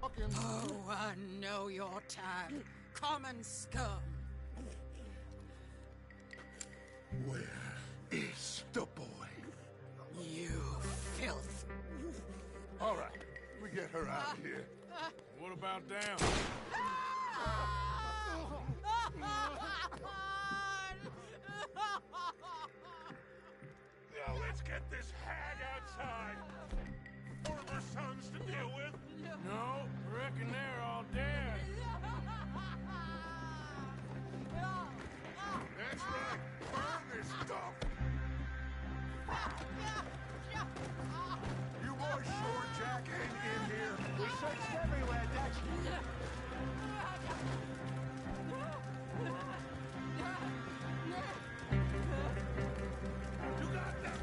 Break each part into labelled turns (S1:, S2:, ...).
S1: Oh, I know your type. Common scum.
S2: Where is the boy?
S1: You filth.
S2: All right, we get her out of here.
S3: What about down?
S2: Now let's get this hag outside. More of her sons to deal with.
S3: No, reckon they're all dead.
S2: That's right. Burn this stuff. You boys sure Jack ain't in here?
S4: We searched everywhere, Dutch.
S2: You got them.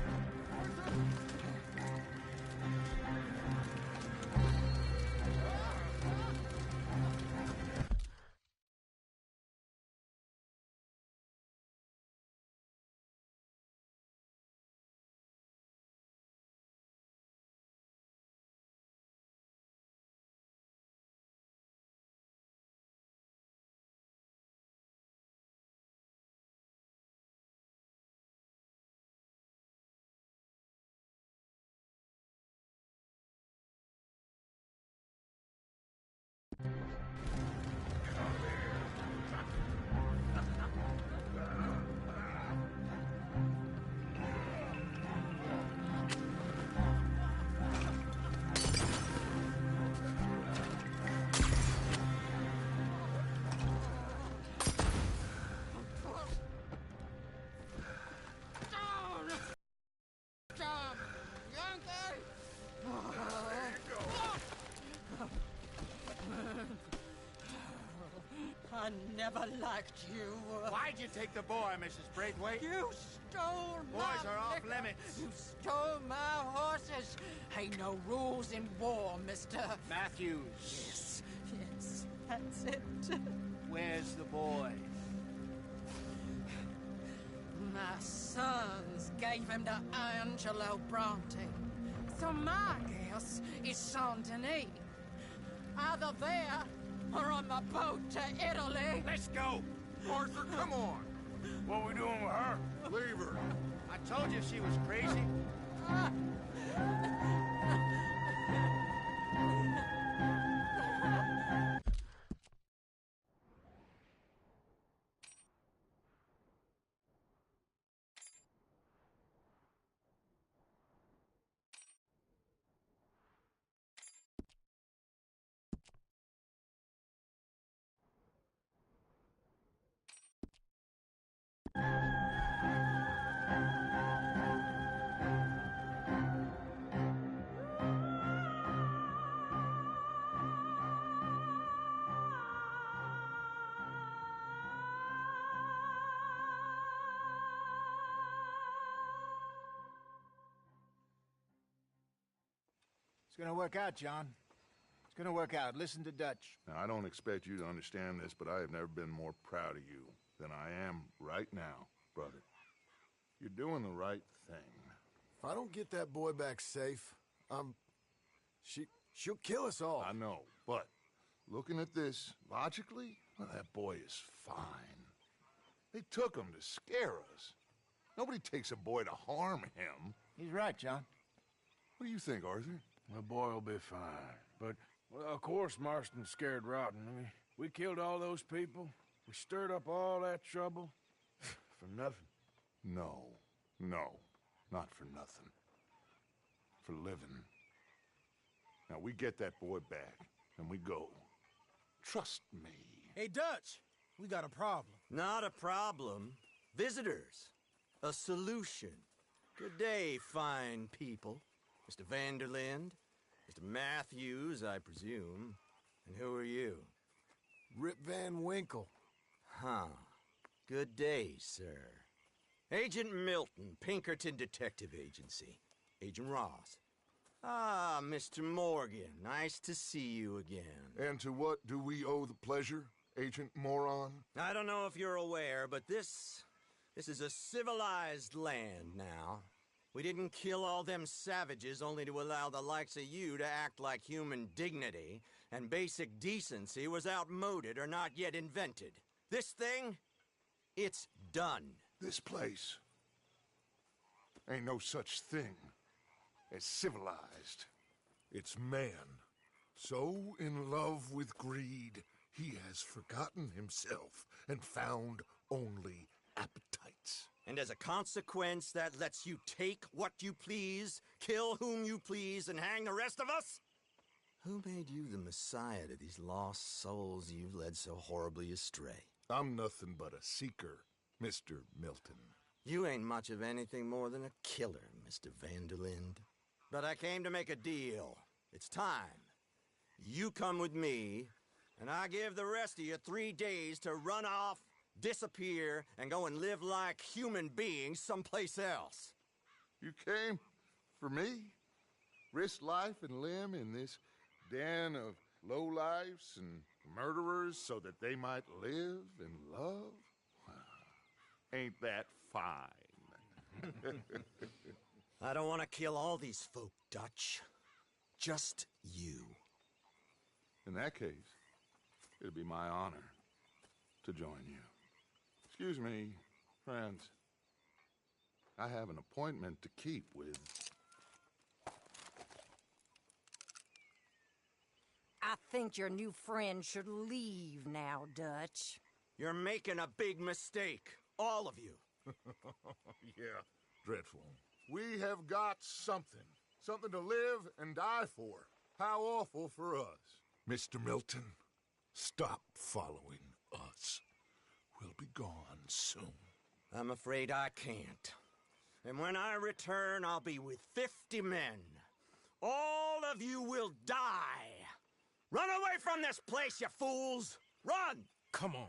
S1: I never liked you.
S4: Why'd you take the boy, Mrs. Braithwaite?
S1: You stole my
S4: Boys are off
S1: liquor.
S4: limits.
S1: You stole my horses. Ain't no rules in war, mister.
S4: Matthews,
S1: Yes, yes, that's it.
S4: where's the boy?
S1: My sons gave him to Angelo Bronte. So my guess is Saint-Denis. Either there or on the boat to Italy.
S4: Let's go.
S2: Arthur, come on.
S3: What we doing with her?
S2: Leave her.
S4: I told you she was crazy. It's gonna work out, John. It's gonna work out. Listen to Dutch.
S2: Now, I don't expect you to understand this, but I have never been more proud of you than I am right now, brother. You're doing the right thing.
S5: If I don't get that boy back safe, she'll kill us all.
S2: I know, but looking at this logically, well, that boy is fine. They took him to scare us. Nobody takes a boy to harm him.
S4: He's right, John.
S2: What do you think, Arthur?
S3: The boy will be fine. But, well, of course Marston's scared rotten. I mean, we killed all those people. We stirred up all that trouble. For nothing.
S2: No, not for nothing. For living. Now, we get that boy back, and we go. Trust me.
S6: Hey, Dutch, we got a problem.
S7: Not a problem. Visitors. A solution. Good day, fine people. Mr. Vanderlind, Mr. Matthews, I presume. And who are you?
S5: Rip Van Winkle.
S7: Huh. Good day, sir. Agent Milton, Pinkerton Detective Agency. Agent Ross. Ah, Mr. Morgan, nice to see you again.
S2: And to what do we owe the pleasure, Agent Moron?
S7: I don't know if you're aware, but this is a civilized land now. We didn't kill all them savages only to allow the likes of you to act like human dignity. and basic decency was outmoded or not yet invented. This thing, it's done.
S2: This place ain't no such thing as civilized.
S5: It's man, so in love with greed, he has forgotten himself and found only appetites.
S7: And as a consequence, that lets you take what you please, kill whom you please, and hang the rest of us? Who made you the messiah to these lost souls you've led so horribly astray?
S5: I'm nothing but a seeker, Mr. Milton.
S7: You ain't much of anything more than a killer, Mr. Vanderlind. But I came to make a deal. It's time. You come with me, and I give the rest of you 3 days to run off, disappear, and go and live like human beings someplace else.
S2: You came for me? Risk life and limb in this den of lowlifes and murderers so that they might live and love? Ain't that fine?
S7: I don't want to kill all these folk, Dutch. Just you.
S2: In that case, it'd be my honor to join you. Excuse me, friends. I have an appointment to keep with...
S8: I think your new friend should leave now, Dutch.
S7: You're making a big mistake. All of you.
S5: Yeah, dreadful.
S2: We have got something. Something to live and die for. How awful for us.
S5: Mr. Milton, stop following us. We'll be gone soon.
S7: I'm afraid I can't. And when I return, I'll be with 50 men. All of you will die. Run away from this place, you fools! Run!
S6: Come on.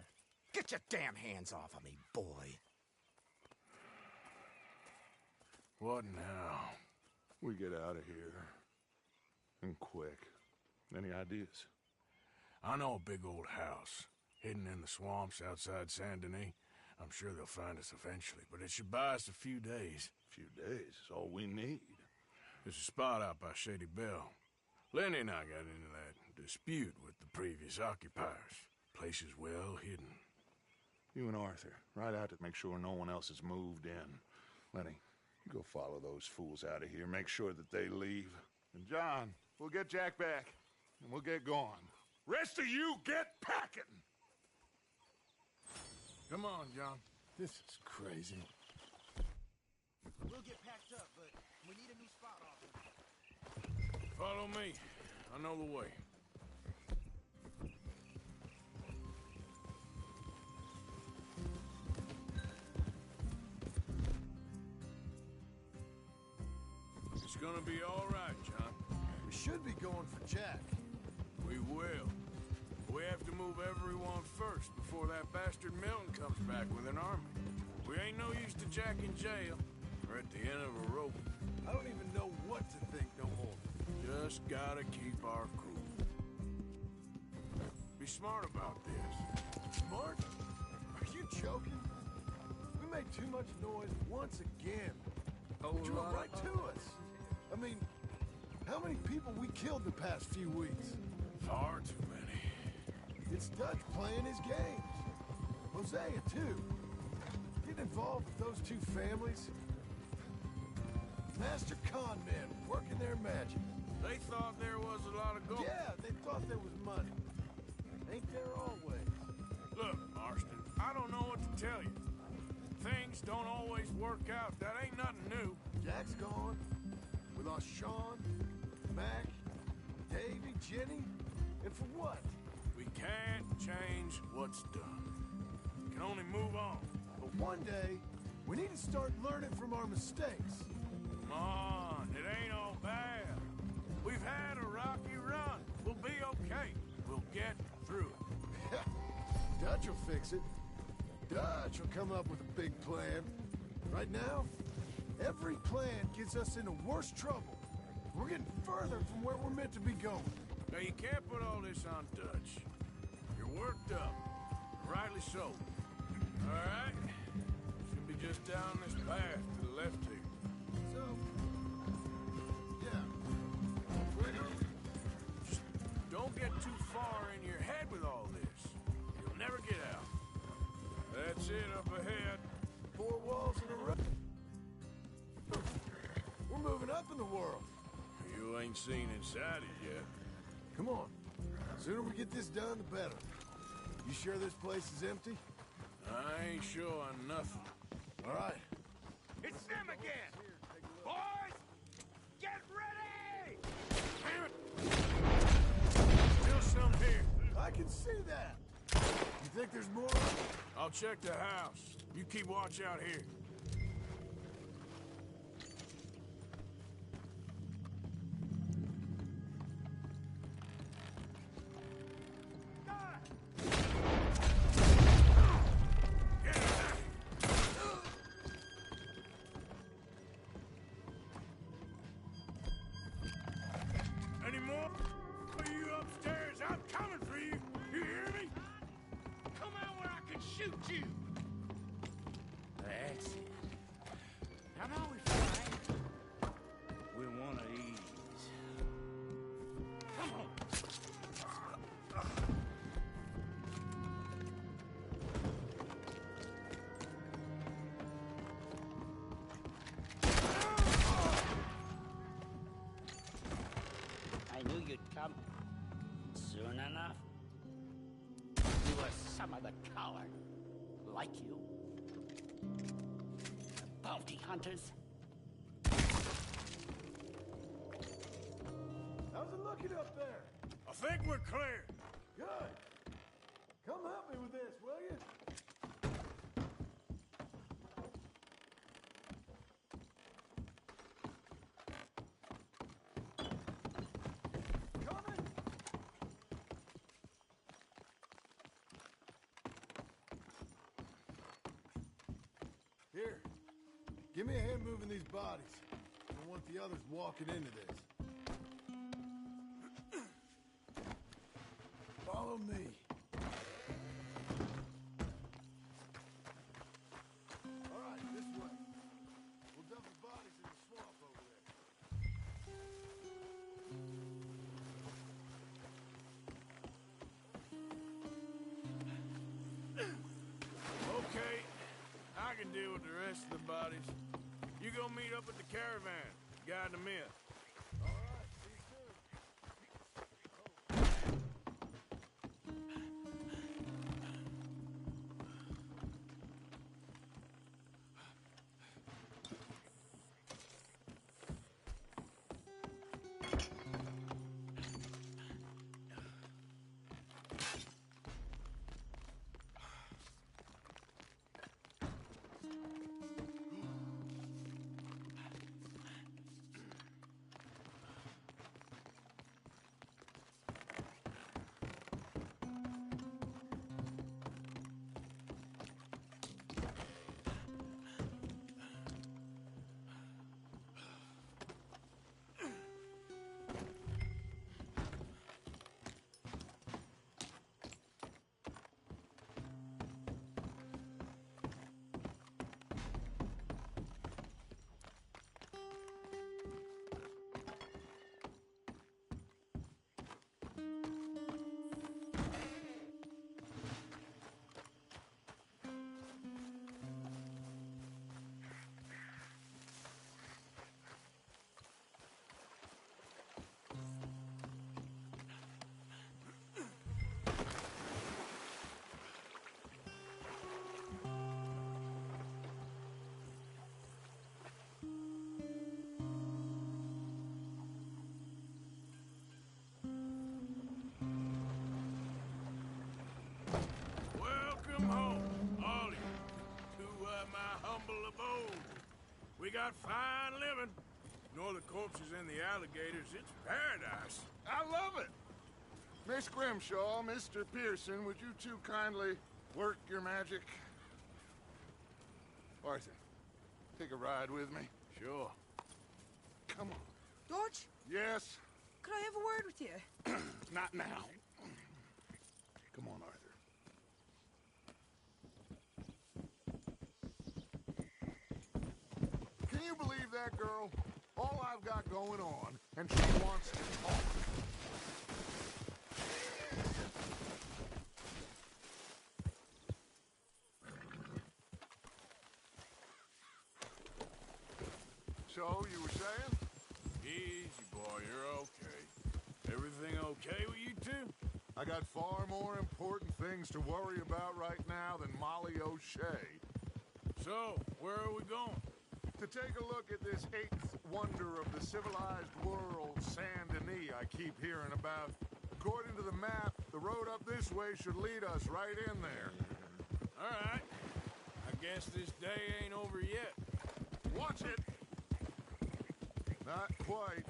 S7: Get your damn hands off of me, boy.
S3: What now?
S2: We get out of here. And quick. Any ideas?
S3: I know a big old house, hidden in the swamps outside Saint Denis. I'm sure they'll find us eventually, but it should buy us a few days.
S2: Few days is all we need.
S3: There's a spot out by Shady Bell. Lenny and I got into that dispute with the previous occupiers. Place is well hidden.
S2: You and Arthur, ride out to make sure no one else has moved in. Lenny, you go follow those fools out of here. Make sure that they leave. And John, we'll get Jack back, and we'll get going. Rest of you, get packing!
S3: Come on, John.
S5: This is crazy.
S6: We'll get packed up, but we need a new spot off.
S3: Follow me. I know the way. It's gonna be all right, John.
S5: We should be going for Jack.
S3: We will. We have to move everyone first before that bastard Milton comes back with an army. We ain't no use to Jack in jail or at the end of a rope.
S5: I don't even know what to think no more.
S3: Just gotta keep our cool. Be smart about this.
S5: Smart? Are you joking? We made too much noise once again. Drew it right to us. I mean, how many people we killed the past few weeks?
S3: Far too many.
S5: It's Dutch playing his games. Hosea, too. Getting involved with those two families. Master con men working their magic.
S3: They thought there was a lot of gold.
S5: Yeah, they thought there was money. Ain't there always?
S3: Look, Marston, I don't know what to tell you. Things don't always work out. That ain't nothing new.
S5: Jack's gone. We lost Sean, Mac, Davy, Jenny. And for what?
S3: We can't change what's done. We can only move on.
S5: But one day, we need to start learning from our mistakes.
S3: Come on, it ain't all bad. We've had a rocky run. We'll be okay. We'll get through it.
S5: Dutch will fix it. Dutch will come up with a big plan. Right now, every plan gets us into worse trouble. We're getting further from where we're meant to be going.
S3: Now, you can't put all this on Dutch. You're worked up. Rightly so. All right? Should be just down this path to the left here.
S5: So, yeah. Where are we?
S3: Just don't get too far in your head with all this. You'll never get out. That's it up ahead.
S5: 4 walls in a row. We're moving up in the world.
S3: You ain't seen inside it yet.
S5: Come on. The sooner we get this done, the better. You sure this place is empty?
S3: I ain't sure on nothing.
S5: All right.
S6: It's them again! Boys! Get ready!
S3: Damn it! Still some here.
S5: I can see that. You think there's more?
S3: I'll check the house. You keep watch out here. Any more? Are you upstairs? I'm coming for you. You hear me?
S6: Come out where I can shoot you! That's it. Now we find with one of these. Come on. I knew you'd come soon enough. You were some of the coward, like you. The bounty hunters.
S5: How's it looking up there?
S3: I think we're clear.
S5: Good. Come help me with this, will you? Coming! Here. Give me a hand moving these bodies. I don't want the others walking into this. Follow me. All right, this way. We'll dump the bodies in the swamp over there.
S3: Okay, I can deal with the rest of the bodies. You go meet up with the caravan. Guide them in.
S5: All right, see you soon.
S3: Welcome home, all of you, to my humble abode. We got fine living. Ignore the corpses and the alligators. It's paradise.
S2: I love it. Miss Grimshaw, Mr. Pearson, would you two kindly work your magic? Arthur, take a ride with me.
S3: Sure.
S2: Come on.
S9: George,
S2: Yes?
S9: could I have a word with you?
S2: Not now. Come on, Arthur. Can you believe that girl? All I've got going on, and she wants to talk. So, you were saying?
S3: Easy, boy, you're okay. Everything okay with you two?
S2: I got far more important things to worry about right now than Molly O'Shea.
S3: So, where are we going?
S2: To take a look at this eighth wonder of the civilized world, Saint Denis, I keep hearing about. According to the map, the road up this way should lead us right in there.
S3: All right. I guess this day ain't over yet.
S2: Watch it! Not quite.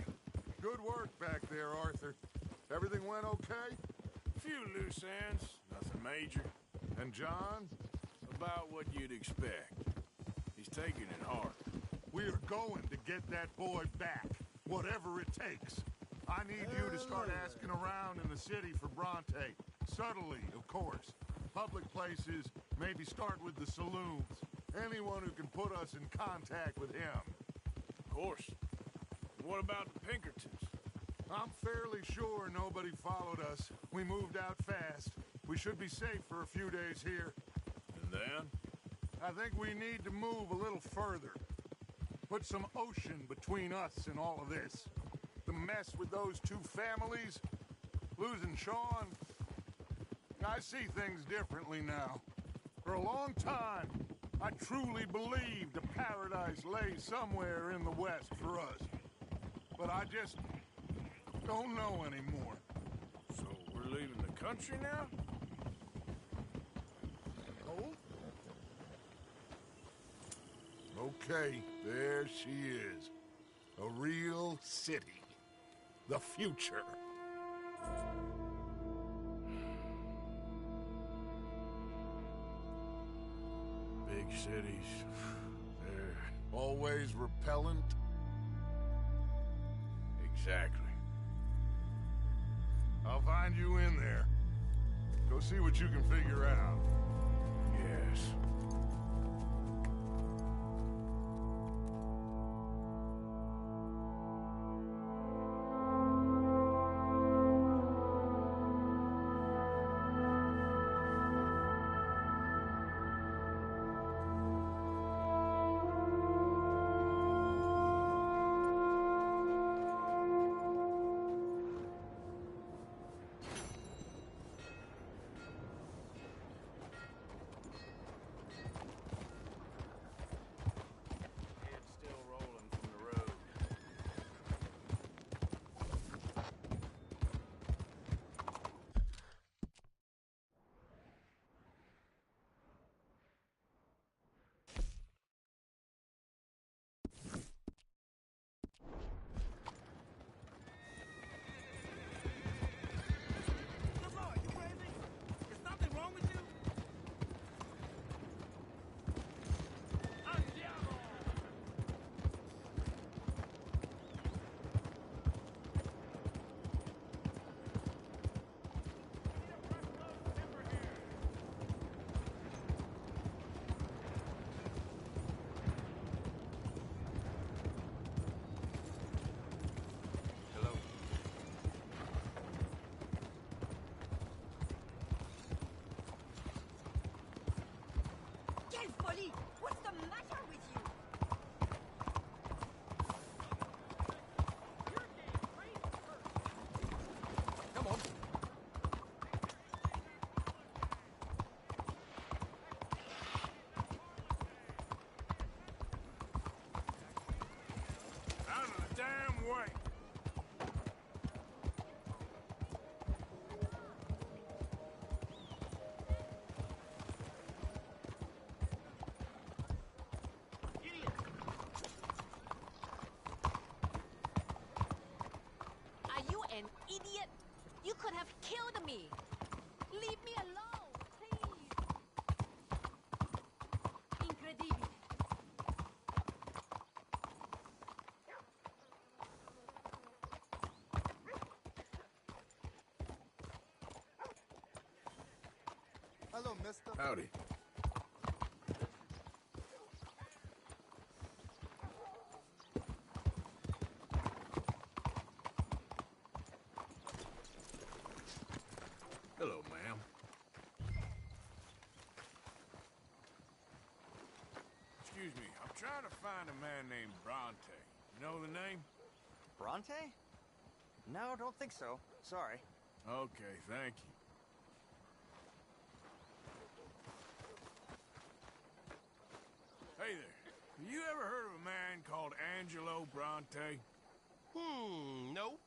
S2: Good work back there, Arthur. Everything went okay?
S3: Few loose ends, nothing major.
S2: And John?
S3: About what you'd expect. He's taking it hard.
S2: We are going to get that boy back, whatever it takes. I need you to start asking around in the city for Bronte. Subtly, of course. Public places, maybe start with the saloons. Anyone who can put us in contact with him.
S3: Of course. What about the Pinkertons?
S2: I'm fairly sure nobody followed us. We moved out fast. We should be safe for a few days here.
S3: And then?
S2: I think we need to move a little further. Put some ocean between us and all of this. The mess with those two families, losing Sean. I see things differently now. For a long time, I truly believed a paradise lay somewhere in the West for us. But I just don't know anymore.
S3: So we're leaving the country now?
S2: Oh? Okay, there she is. A real city. The future.
S3: Big cities. They're
S2: Always repellent.
S3: exactly.
S2: I'll find you in there. Go see what you can figure out.
S3: Yes. Head's still rolling from the road.
S10: Lamar, you crazy? Is something wrong with you? Andiamo!
S3: Hello.
S8: Quelle folie! What's the matter with you?
S4: Come on.
S3: Out of the damn way.
S11: Are you an idiot? You could have killed me. Leave me alone, please. Incredible.
S5: Hello, mister.
S3: Howdy. Hello, ma'am. Excuse me, I'm trying to find a man named Bronte. You know the name?
S12: Bronte? No, don't think so. Sorry.
S3: Okay, thank you. Hey there. Have you ever heard of a man called Angelo Bronte?
S10: No.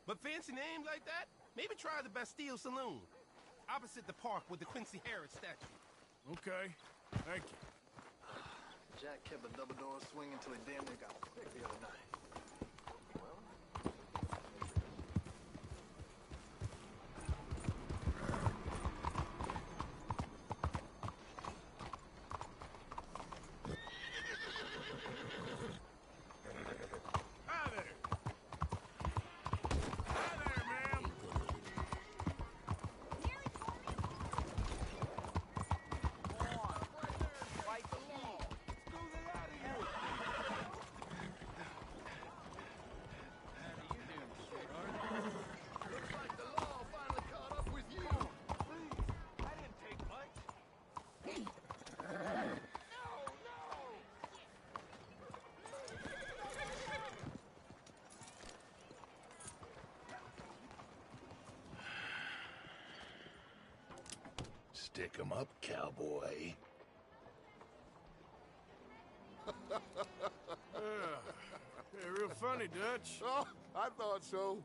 S10: But fancy name like that? Maybe try the Bastille Saloon. Opposite the park with the Quincy Harris statue.
S3: Okay, thank you.
S5: Jack kept the double doors swinging until he damn near got sick the other night.
S3: Hi there. Hi there, ma'am.
S12: Fight the law.
S5: Looks like the law finally caught up with you.
S10: Please, I didn't take much.
S2: Stick 'em up, cowboy.
S3: Yeah, real funny, Dutch.
S2: Oh, I thought so.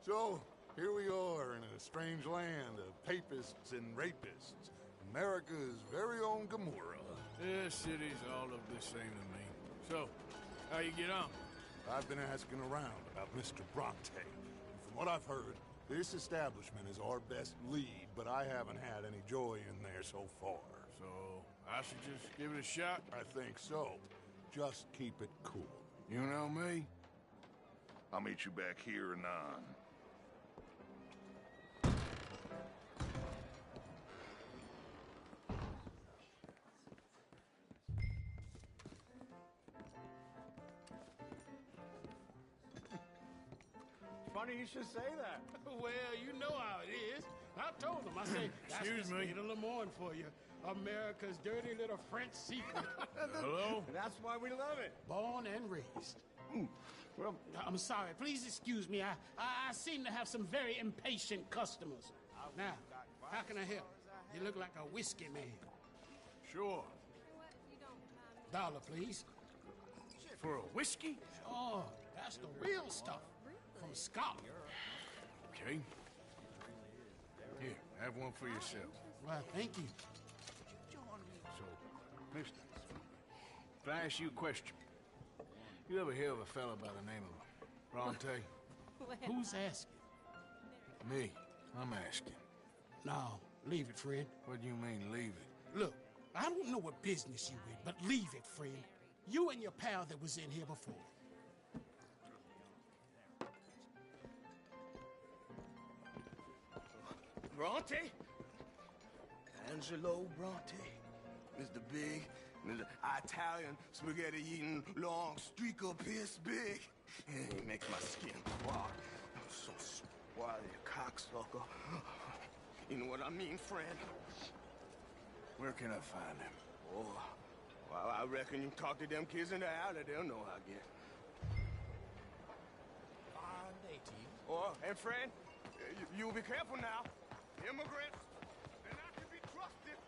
S2: So, here we are in a strange land of papists and rapists. America's very own Gomorrah.
S3: This city's all look the same to me. So, how you get on?
S2: I've been asking around about Mr. Bronte. And from what I've heard, this establishment is our best lead, but I haven't had any joy in there so far.
S3: So, I should just give it a shot?
S2: I think so. Just keep it cool.
S3: You know me?
S2: I'll meet you back here anon.
S4: Funny you should say that.
S10: Well, you know how it is. I told him. I said, that's
S3: Excuse
S10: just
S3: me.
S10: Little Lemoyne for you. America's dirty little French secret.
S3: Hello?
S4: That's why we love it.
S10: Born and raised.
S4: Well,
S10: I'm sorry. Please excuse me. I seem to have some very impatient customers. Now, how can I help? You look like a whiskey man.
S3: Sure.
S10: Dollar, please.
S3: For a whiskey?
S10: Oh, that's the real stuff. From Scotland.
S3: Okay. Here, have one for yourself.
S10: Well, thank you.
S3: So, mister, if I ask you a question, you ever hear of a fella by the name of Bronte?
S10: Who's asking?
S3: Me. I'm asking.
S10: No, leave it, friend.
S3: What do you mean, leave it?
S10: Look, I don't know what business you in, but leave it, friend. You and your pal that was in here before.
S13: Bronte? Angelo Bronte. Mr. Big, Mr. Italian spaghetti-eating, long streaker piss big. He makes my skin crawl. I'm so swarthy, cocksucker. You know what I mean, friend?
S3: Where can I find him?
S13: Oh, well, I reckon you talk to them kids in the alley, they'll know how I get.
S12: Fine day to you.
S13: Oh, and friend, you be careful now. Immigrants, they're not to be trusted.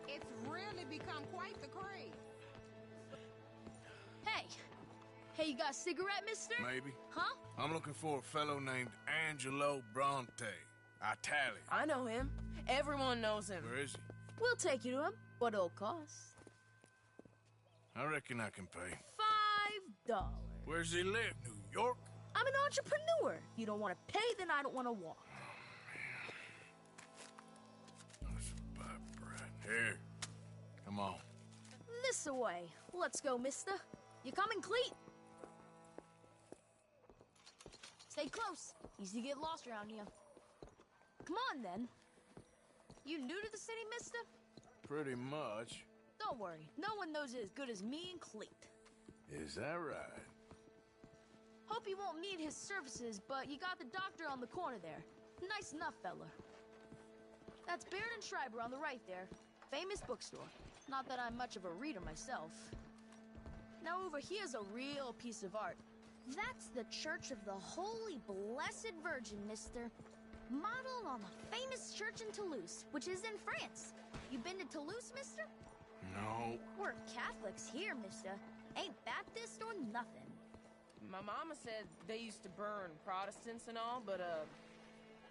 S9: It's really become quite the craze.
S11: Hey! Hey, you got a cigarette, mister?
S3: Maybe.
S11: Huh?
S3: I'm looking for a fellow named Angelo Bronte. Italian.
S14: I know him. Everyone knows him.
S3: Where is he?
S11: We'll take you to him. What it'll cost?
S3: I reckon I can pay.
S11: $5.
S3: Where's he live? New York?
S11: I'm an entrepreneur. If you don't want to pay, then I don't want to walk.
S3: That's bad bread. Here. Come on.
S11: This way. Let's go, mister. You coming, Cleet? Stay close. Easy to get lost around here. Come on, then. You new to the city, mister?
S3: Pretty much.
S11: Don't worry. No one knows it as good as me and Cleet.
S3: Is that right?
S15: Hope you won't need his services, but you got the doctor on the corner there. Nice enough, fella. That's Baird and Schreiber on the right there. Famous bookstore. Not that I'm much of a reader myself. Now over here's a real piece of art.
S16: That's the Church of the Holy Blessed Virgin, mister. Modeled on the famous church in Toulouse, which is in France. You been to Toulouse, mister?
S3: No.
S16: We're Catholics here, mister. Ain't Baptist or nothing.
S14: My mama said they used to burn Protestants and all, but,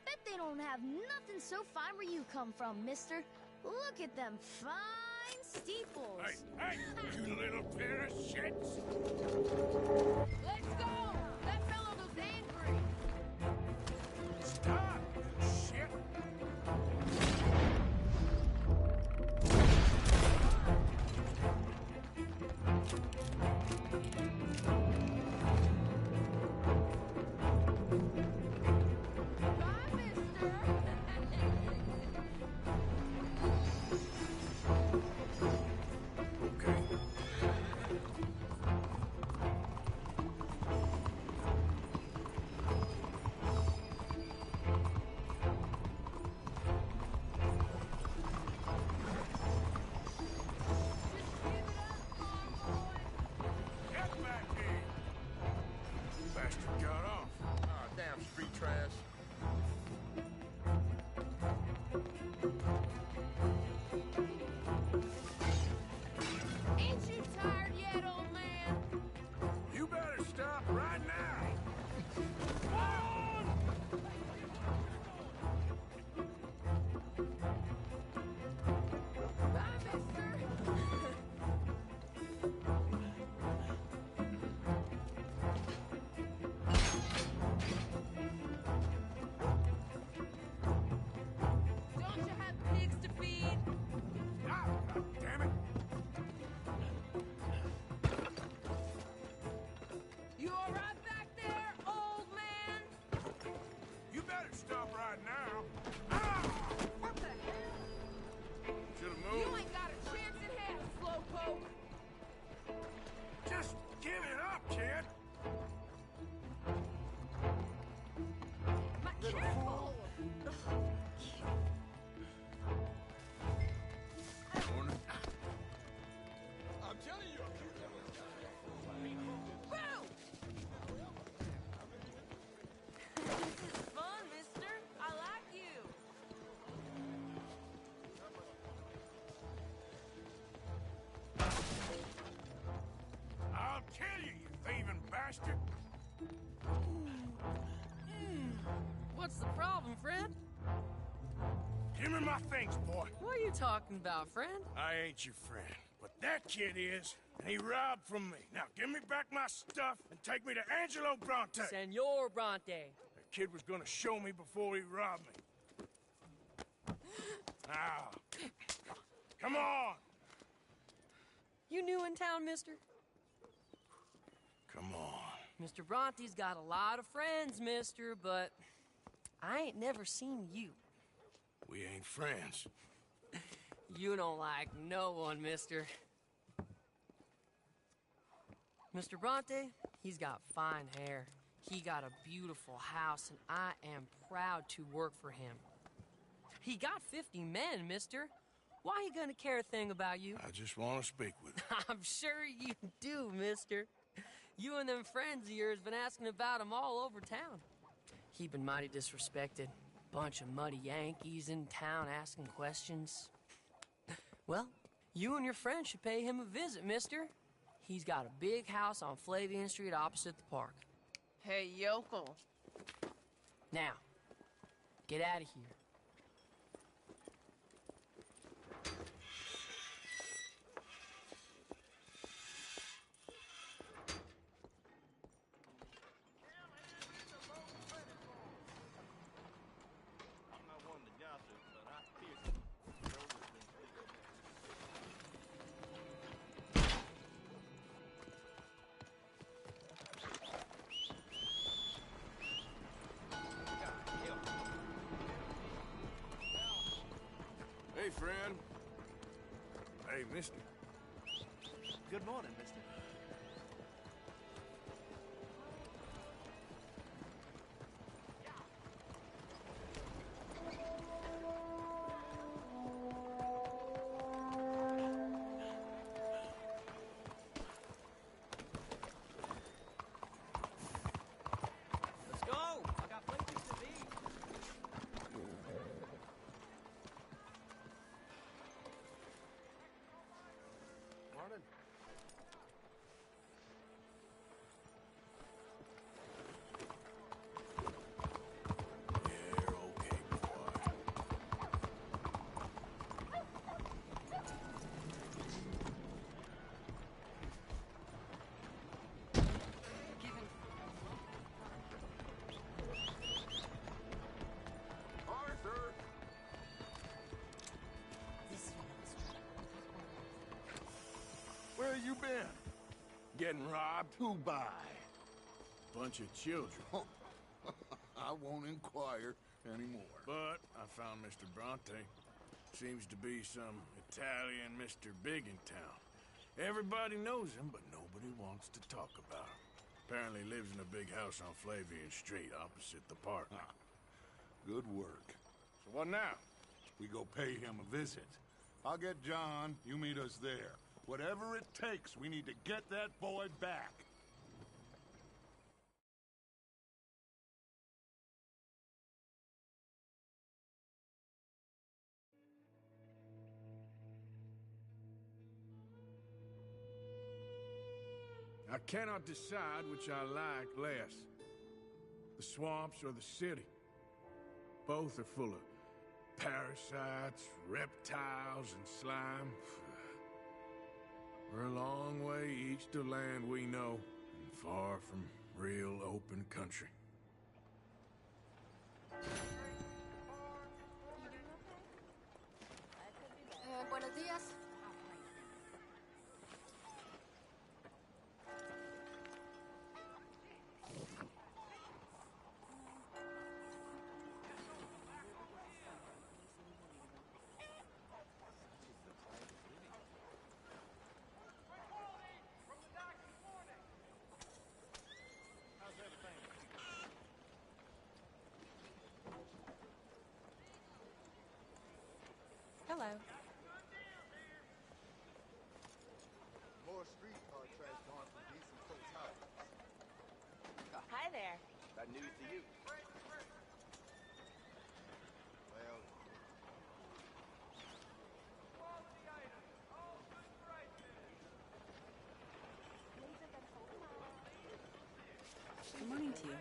S16: Bet they don't have nothing so fine where you come from, mister. Look at them fine steeples.
S3: Hey, you little pair of shits!
S15: Let's go! That fellow looks angry!
S3: Stop, you shit! Bastard!
S14: What's the problem, friend?
S3: Give me my things, boy.
S14: What are you talking about, friend?
S3: I ain't your friend, but that kid is, and he robbed from me. Now give me back my stuff and take me to Angelo Bronte.
S14: Senor Bronte.
S3: The kid was gonna show me before he robbed me. Now, come on!
S14: You new in town, mister?
S3: Come on.
S14: Mr. Bronte's got a lot of friends, mister, but I ain't never seen you.
S3: We ain't friends.
S14: You don't like no one, mister. Mr. Bronte, he's got fine hair. He got a beautiful house, and I am proud to work for him. He got 50 men, mister. Why he gonna care a thing about you?
S3: I just want to speak with him.
S14: I'm sure you do, mister. You and them friends of yours been asking about him all over town. He been mighty disrespected. Bunch of muddy Yankees in town asking questions. Well, you and your friend should pay him a visit, mister. He's got a big house on Flavian Street opposite the park. Hey, yokel. Now, get out of here.
S3: Hey, friend. Hey, mister.
S12: Good morning, mister.
S2: you been?
S3: Getting robbed?
S2: Who by?
S3: Bunch of children.
S2: I won't inquire anymore.
S3: But I found Mr. Bronte. Seems to be some Italian Mr. Big in town. Everybody knows him, but nobody wants to talk about him. Apparently lives in a big house on Flavian Street, opposite the park.
S2: Good work.
S3: So what now?
S2: We go pay him a visit. I'll get John, you meet us there. Whatever it takes, we need to get that boy back.
S3: I cannot decide which I like less. The swamps or the city. Both are full of parasites, reptiles, and slime. We're a long way east of land we know, and far from real open country.
S8: Buenos días. Hello.
S17: More streetcar trash gone from decent folks' houses.
S18: Hi there.
S17: That news to you. Well,
S18: Good morning to you.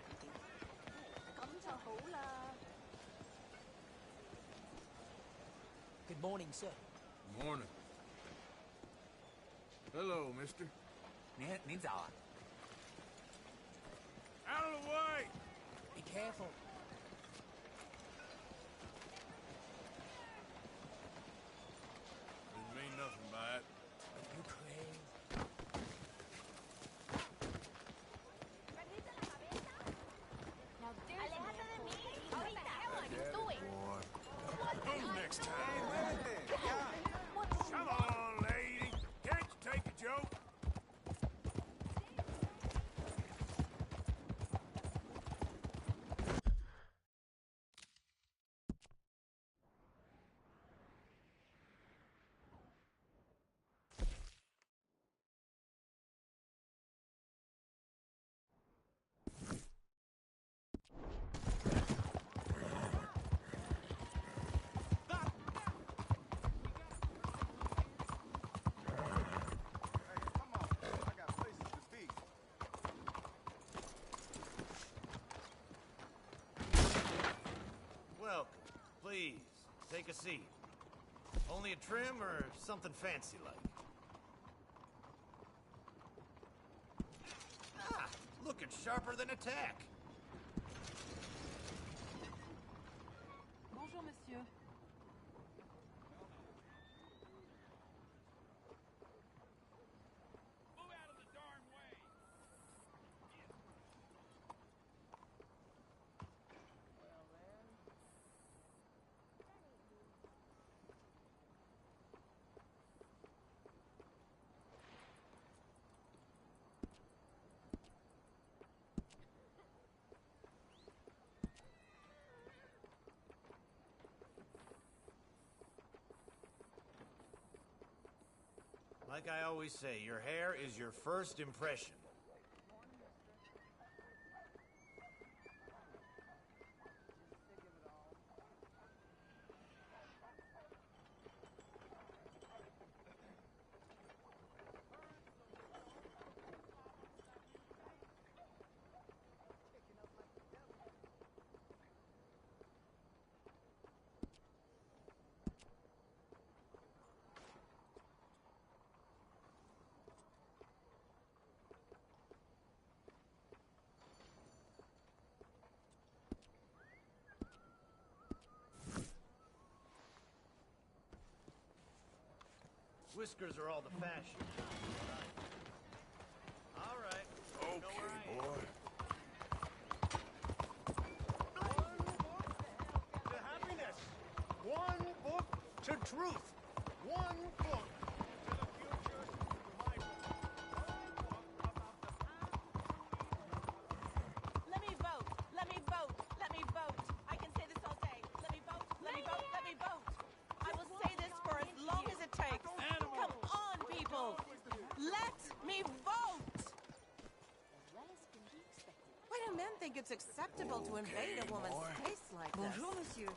S12: Good morning, sir.
S3: Morning. Hello, mister.
S12: 您早啊。
S3: Out of the way!
S12: Be careful.
S3: Didn't mean nothing by it.
S12: You crazy.
S15: Now there's what the hell are you doing?
S3: Who's next time? Come on, lady. Can't you take a joke?
S7: Welcome. Please, take a seat. Only a trim or something fancy like? Ah, looking sharper than a tack.
S18: Bonjour, monsieur.
S7: Like I always say, your hair is your first impression. Whiskers are all the fashion.
S3: boy.
S4: To happiness. One book to truth. One book to the future. My
S18: Let me vote. Let me vote. Let me vote. I can say this all day. Let me vote. Let me vote. Let me vote. I will say this for as long as it takes. Come on, people. Let me vote.
S9: Why do men think it's acceptable to invade a woman's taste like this?
S14: Bonjour, monsieur.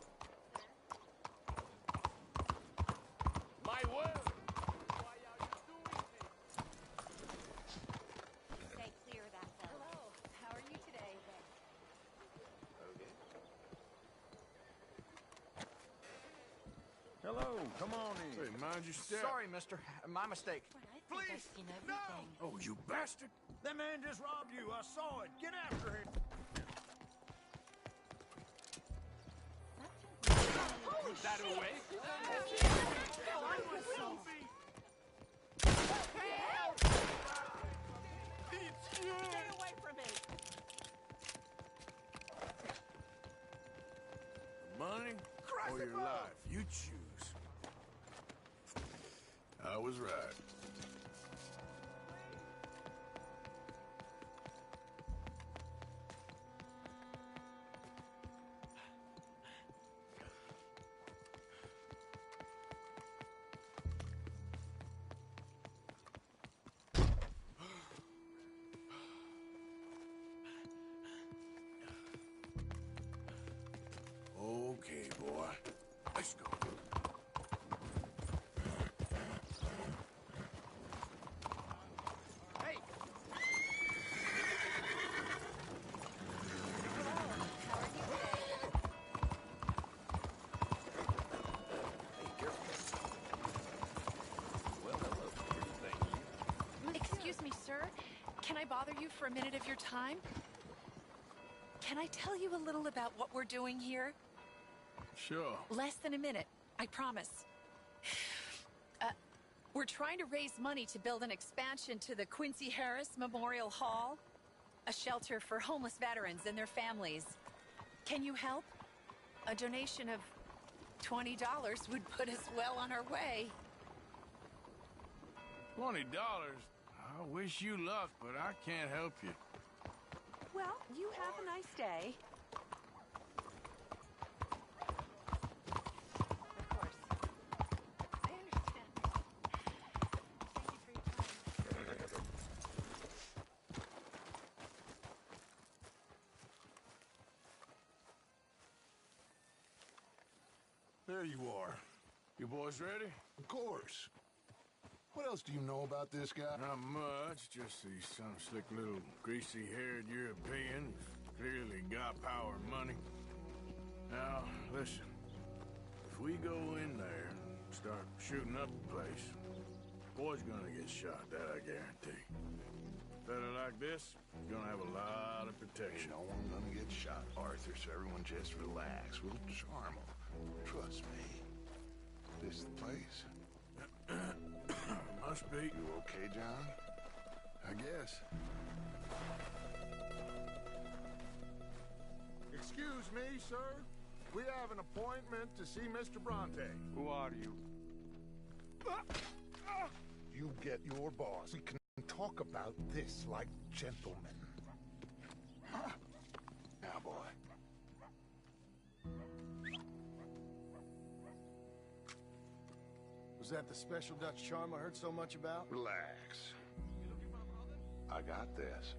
S3: My word!
S11: Stay clear of that fellow. Hello. How are you today?
S3: Hello, come on in. Hey, mind your step.
S4: Sorry, mister. My mistake.
S11: Please, no!
S3: Oh, you bastard!
S4: That man just robbed you. I saw it. Get after him.
S3: Put that away.
S18: Stay away from me.
S3: Money or your life? You choose. I was right. Okay, boy. Let's go.
S4: Hey!
S19: Excuse me, sir. Can I bother you for a minute of your time? Can I tell you a little about what we're doing here?
S3: Sure.
S19: Less than a minute, I promise. We're trying to raise money to build an expansion to the Quincy Harris Memorial Hall, a shelter for homeless veterans and their families. Can you help? A donation of $20 would put us well on our way.
S3: $20? I wish you luck, but I can't help you.
S19: Well, you have a nice day.
S3: There you are. You boys ready?
S2: Of course. What else do you know about this guy?
S3: Not much, just he's some slick little greasy-haired European. Clearly got power and money. Now, listen. If we go in there and start shooting up the place, boy's gonna get shot, that I guarantee. Fella like this, gonna have a lot of protection.
S2: No one gonna get shot, Arthur, so everyone just relax. We'll charm him. Trust me. This is the place.
S3: Must be.
S2: You okay, John?
S3: I guess.
S2: Excuse me, sir. We have an appointment to see Mr. Bronte.
S3: Who are you?
S2: You get your boss. We can talk about this like gentlemen. Now, boy.
S5: Was that the special Dutch charm I heard so much about?
S2: Relax. I got this.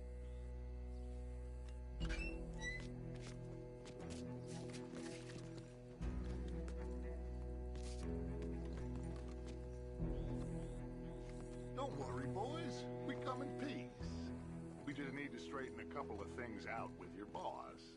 S2: Don't worry, boys. We come in peace. We just need to straighten a couple of things out with your boss.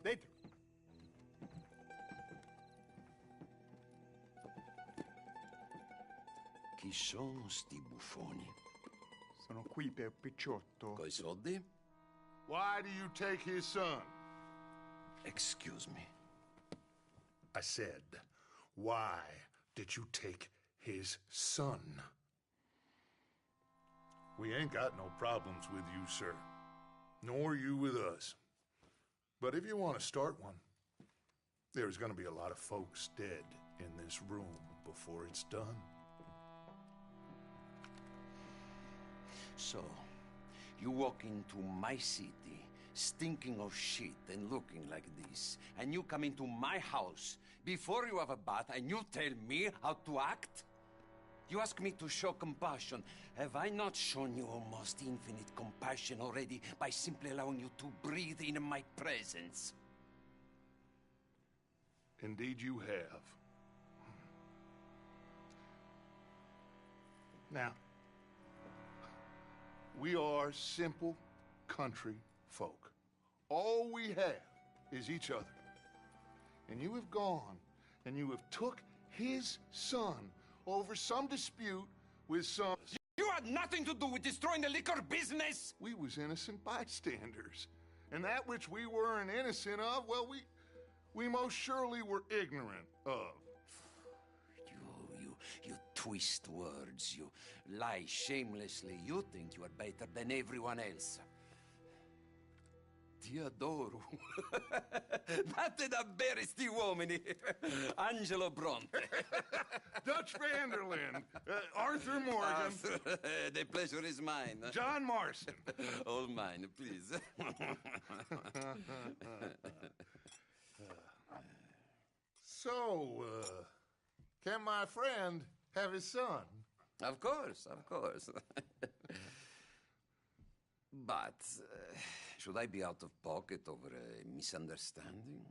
S5: Dentro.
S20: Chi sono sti buffoni?
S17: Sono qui per Picciotto.
S20: Coi soldi?
S2: Why do you take his son?
S20: Excuse me.
S2: I said, why did you take his son? We ain't got no problems with you, sir. Nor you with us. But if you want to start one, there's gonna be a lot of folks dead in this room before it's done.
S20: So, you walk into my city, stinking of shit and looking like this, and you come into my house before you have a bath and you tell me how to act? You ask me to show compassion. Have I not shown you almost infinite compassion already by simply allowing you to breathe in my presence?
S2: Indeed you have. Now, we are simple country folk. All we have is each other. And you have gone and you have took his son over some dispute with some...
S20: You had nothing to do with destroying the liquor business!
S2: We was innocent bystanders. And that which we weren't innocent of, well, we most surely were ignorant of.
S20: You twist words, you lie shamelessly, you think you are better than everyone else. Ti adoro. Vatte davvero sti uomini. Angelo Bronte.
S2: Dutch Vanderlyn. Arthur Morgan.
S20: Arthur, the pleasure is mine.
S2: John Marston.
S20: All mine, please.
S2: So, can my friend have his son?
S20: Of course, of course. But, should I be out of pocket over a misunderstanding?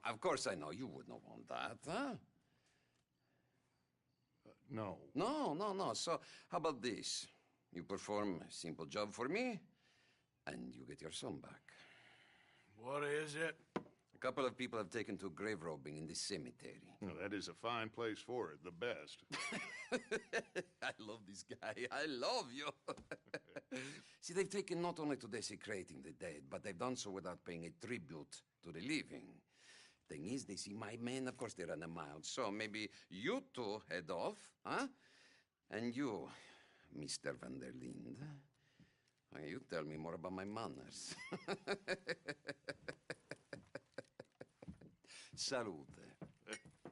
S20: Of course I know you would not want that, huh?
S2: No.
S20: No. So, how about this? You perform a simple job for me, and you get your son back.
S3: What is it?
S20: A couple of people have taken to grave robbing in this cemetery.
S2: Well, that is a fine place for it, the best.
S20: I love this guy. I love you. See, they've taken not only to desecrating the dead, but they've done so without paying a tribute to the living. Thing is, they see my men, of course they run a mile. So maybe you two head off, huh? And you, Mr. Van der Linde, you tell me more about my manners. Salute.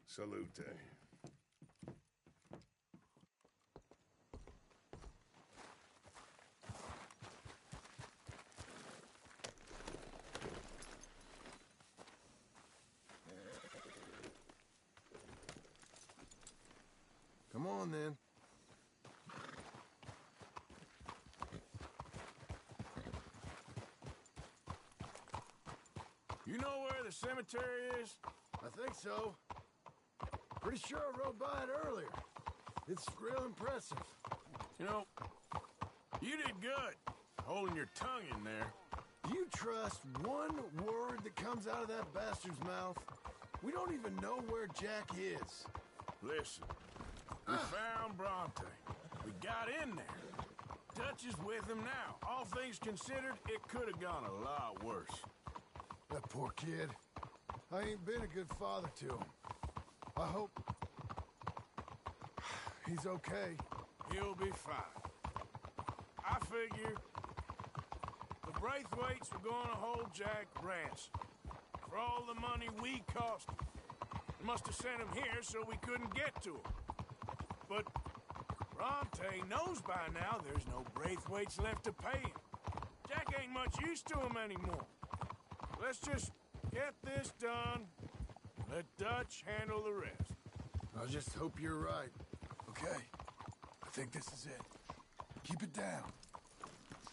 S2: Salute.
S5: Come on, then.
S3: You know where the cemetery is?
S5: I think so. Pretty sure I rode by it earlier. It's real impressive.
S3: You know, you did good, holding your tongue in there.
S5: You trust one word that comes out of that bastard's mouth? We don't even know where Jack is.
S3: Listen, we found Bronte. We got in there. Dutch is with him now. All things considered, it could have gone a lot worse.
S5: That poor kid. I ain't been a good father to him. I hope... he's okay.
S3: He'll be fine. I figure the Braithwaites were going to hold Jack ransom for all the money we cost him. They must have sent him here so we couldn't get to him. But Bronte knows by now there's no Braithwaites left to pay him. Jack ain't much use to him anymore. Let's just get this done. Let Dutch handle the rest.
S5: I just hope you're right. Okay. I think this is it. Keep it down.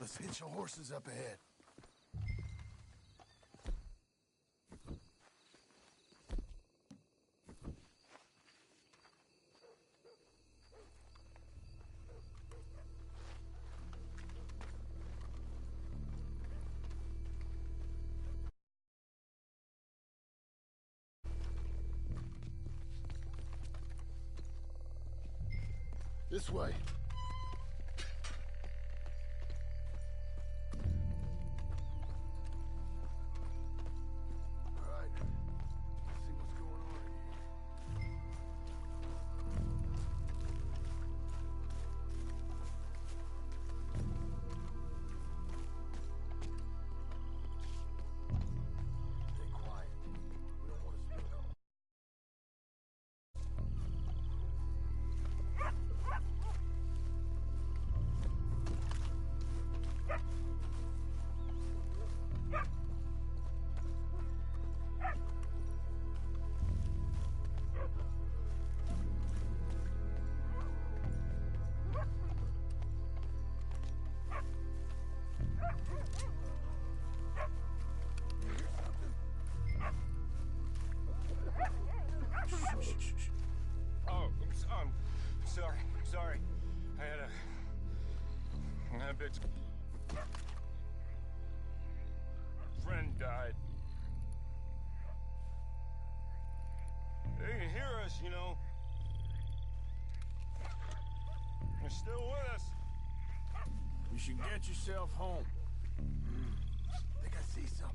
S5: Let's hitch the horses up ahead. This way.
S3: convicts. Our friend died. They can hear us, you know. They're still with us. You should get yourself home.
S5: Think I see something.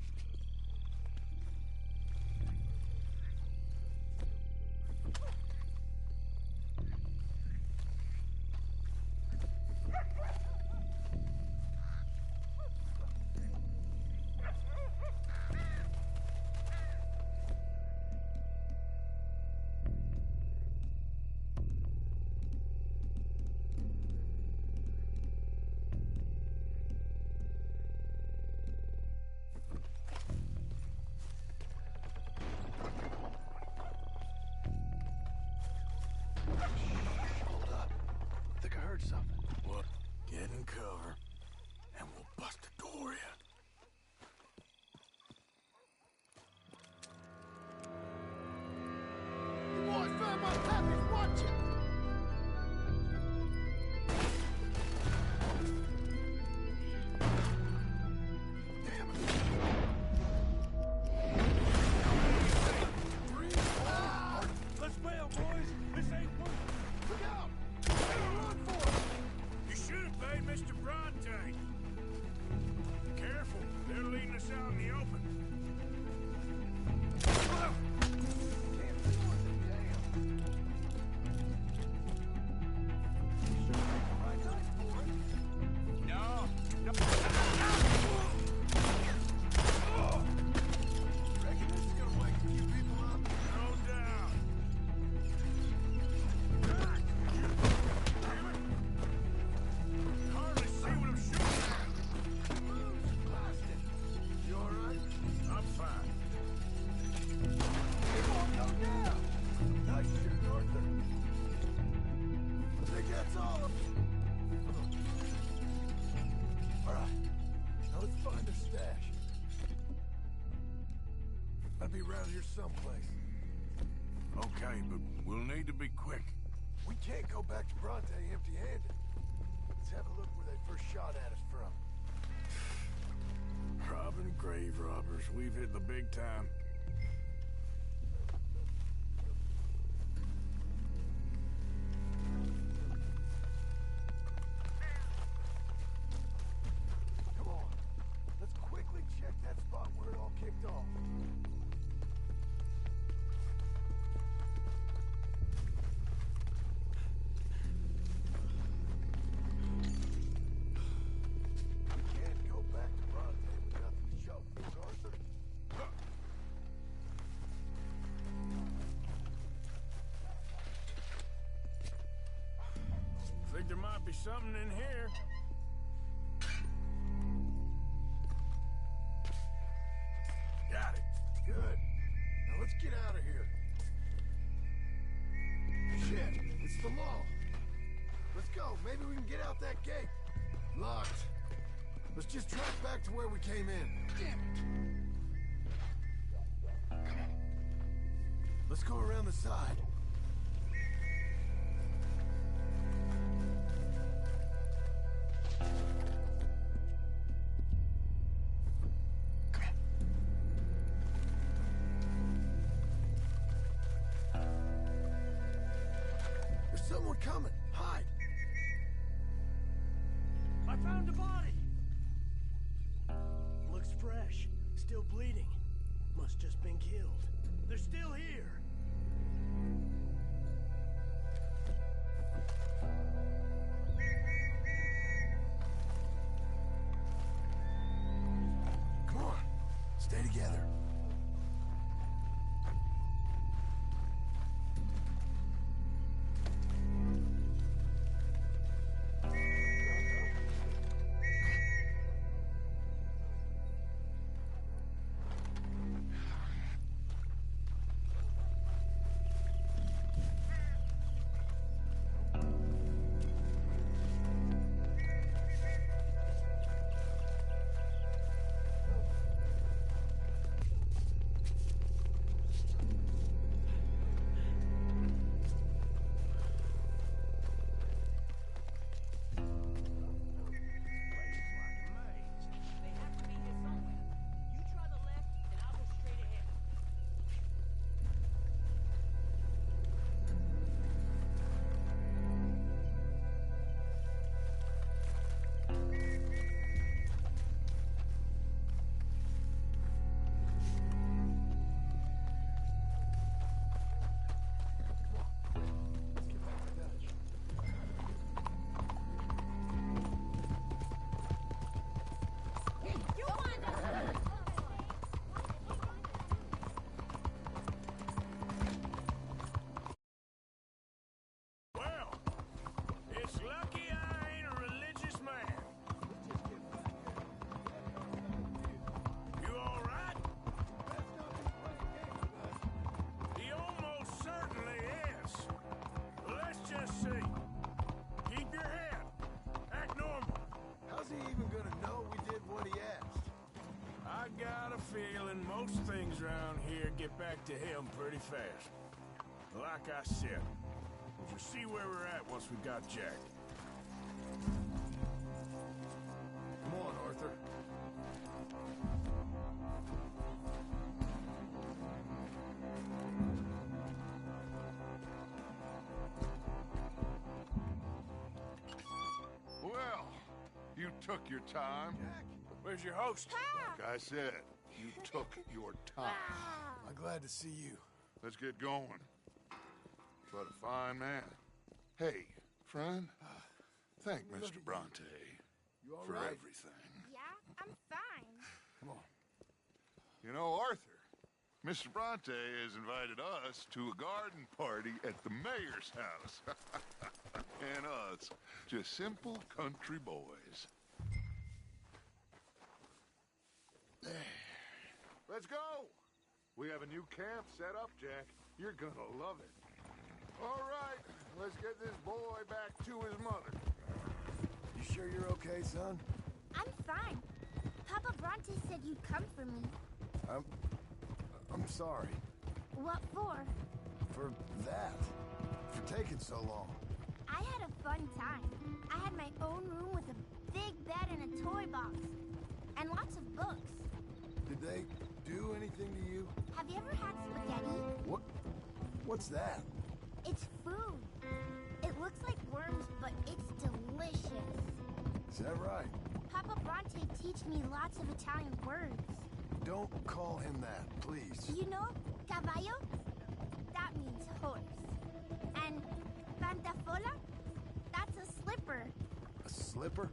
S5: Someplace.
S3: Okay, but we'll need to be quick.
S5: We can't go back to Bronte empty-handed. Let's have a look where they first shot at us from.
S3: Robbing grave robbers. We've hit the big time.
S5: Come on. Let's quickly check that spot where it all kicked off.
S3: There might be something in here.
S5: Got it. Good. Now let's get out of here. Shit, it's the mall. Let's go. Maybe we can get out that gate. Locked. Let's just track back to where we came in. Damn it. Come on. Let's go around the side. Someone coming! Hide!
S4: I found a body! Looks fresh. Still bleeding. Must just been killed. They're still here!
S5: Come on! Stay together.
S3: Most things around here get back to him pretty fast. Like I said, we'll just see where we're at once we got Jack.
S5: Come on, Arthur.
S2: Well, you took your time.
S5: Jack,
S3: where's your host?
S2: Like I said, you took your time.
S5: I'm glad to see you.
S2: Let's get going. What a fine man. Hey, friend, thank Mr. Bronte
S5: You all
S2: for
S5: right?
S2: everything.
S16: Yeah, I'm fine.
S5: Come on.
S2: You know, Arthur, Mr. Bronte has invited us to a garden party at the mayor's house. And us, just simple country boys. Let's go! We have a new camp set up, Jack. You're gonna love it. All right, let's get this boy back to his mother.
S5: You sure you're okay, son?
S16: I'm fine. Papa Bronte said you'd come for me.
S5: I'm sorry.
S16: What for?
S5: For that. For taking so long.
S16: I had a fun time. I had my own room with a big bed and a toy box. And lots of books.
S5: Did they do anything to you?
S16: Have you ever had spaghetti?
S5: What's that?
S16: It's food. It looks like worms, but it's delicious.
S5: Is that right?
S16: Papa Bronte teach me lots of Italian words.
S5: Don't call him that, please.
S16: Do you know caballo? That means horse. And pantafola? That's a slipper.
S5: A slipper?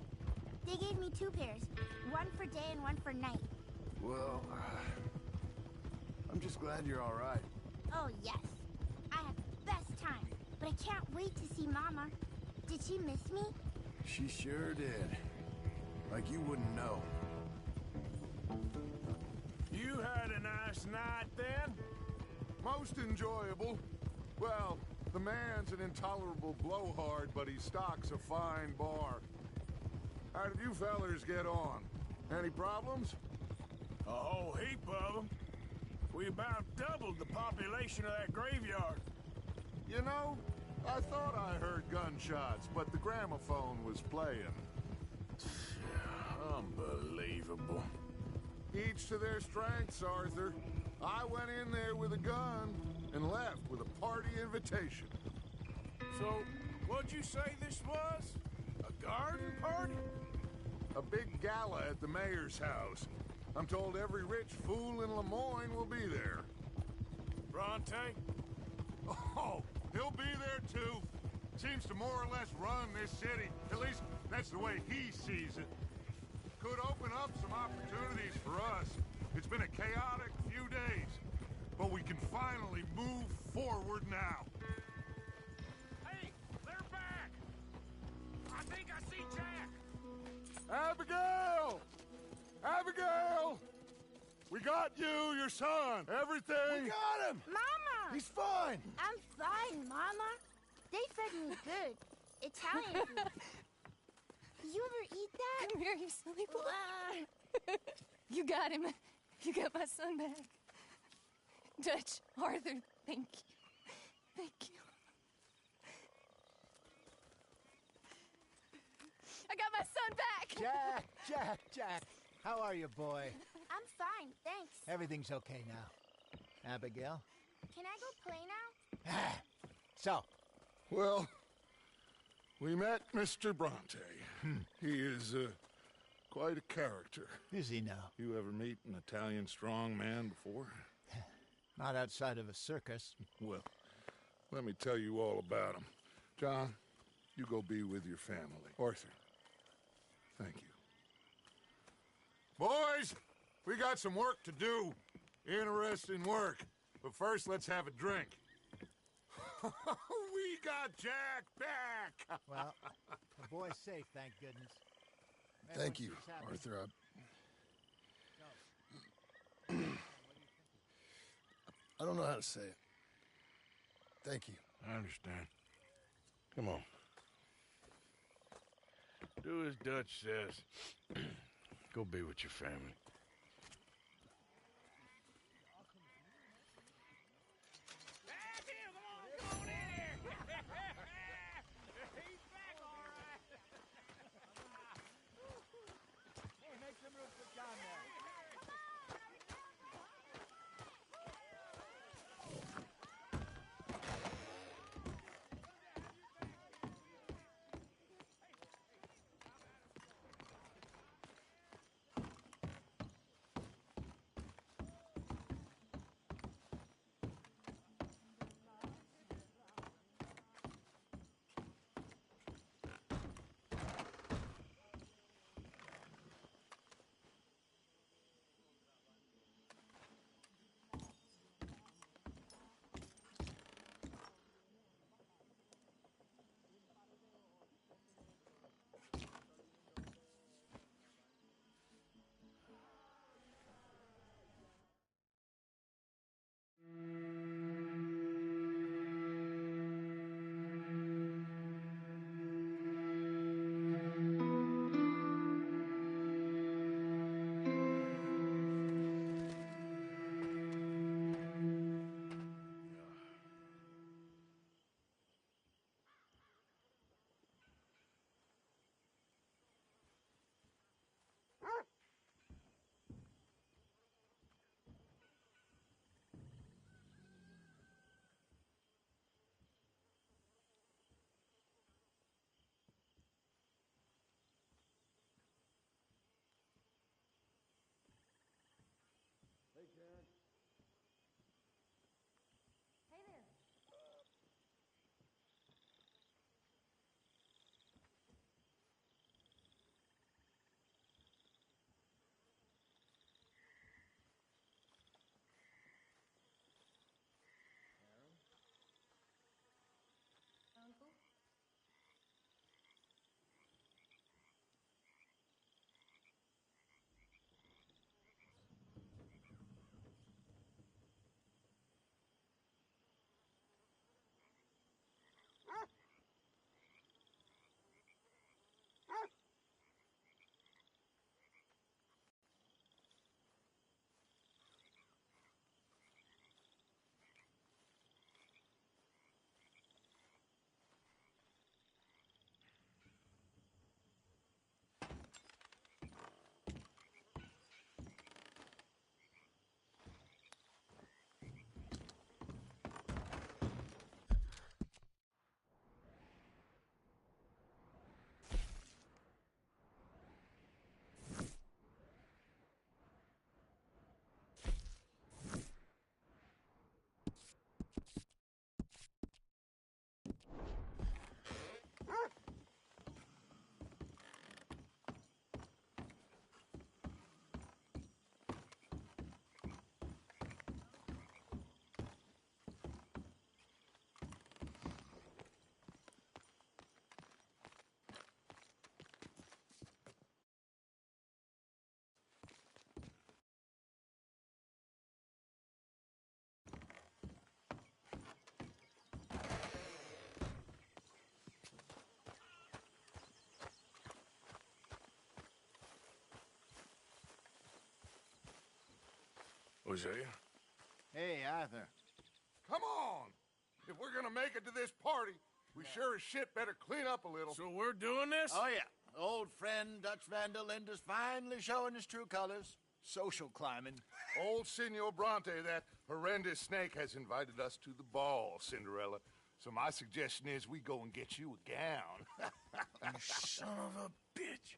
S16: They gave me 2 pairs. One for day and one for night.
S5: Well, I'm just glad you're all right.
S16: Oh, yes. I had the best time. But I can't wait to see Mama. Did she miss me?
S5: She sure did. Like you wouldn't know.
S3: You had a nice night then?
S2: Most enjoyable. Well, the man's an intolerable blowhard, but he stocks a fine bar. How did you fellers get on? Any problems?
S3: A whole heap of them. We about doubled the population of that graveyard.
S2: You know, I thought I heard gunshots, but the gramophone was playing.
S3: Unbelievable.
S2: Each to their strengths, Arthur. I went in there with a gun and left with a party invitation.
S3: So, what'd you say this was? A garden party?
S2: A big gala at the mayor's house. I'm told every rich fool in Lemoyne will be there.
S3: Bronte?
S2: Oh, he'll be there too. Seems to more or less run this city. At least that's the way he sees it. Could open up some opportunities for us. It's been a chaotic few days, but we can finally move forward now.
S3: Hey, they're back! I think I see Jack!
S2: Abigail! Abigail! We got you, your son, everything.
S5: We got him!
S16: Mama!
S5: He's fine!
S16: I'm fine, Mama. They fed me good. Italian food. You ever eat that?
S21: Come here, you silly boy. You got him. You got my son back. Dutch, Arthur, thank you. Thank you. I got my son back!
S12: Jack. How are you, boy?
S16: I'm fine, thanks.
S12: Everything's okay now. Abigail?
S16: Can I go play now?
S12: So?
S2: Well, we met Mr. Bronte. He is quite a character.
S12: Is he now?
S2: You ever meet an Italian strong man before?
S12: Not outside of a circus.
S2: Well, let me tell you all about him. John, you go be with your family. Arthur, thank you. Boys, we got some work to do. Interesting work. But first, let's have a drink. We got Jack back!
S12: Well, the boy's safe, thank goodness.
S5: Thank you, Arthur. I don't know how to say it. Thank you.
S3: I understand. Come on. Do as Dutch says. Go be with your family. Hosea?
S4: Hey, Arthur.
S2: Come on! If we're gonna make it to this party, we sure as shit better clean up a little.
S3: So we're doing this?
S4: Oh, yeah. Old friend Dutch Van der Linde's finally showing his true colors. Social climbing.
S2: Old Senor Bronte, that horrendous snake, has invited us to the ball, Cinderella. So my suggestion is we go and get you a gown.
S4: You son of a bitch.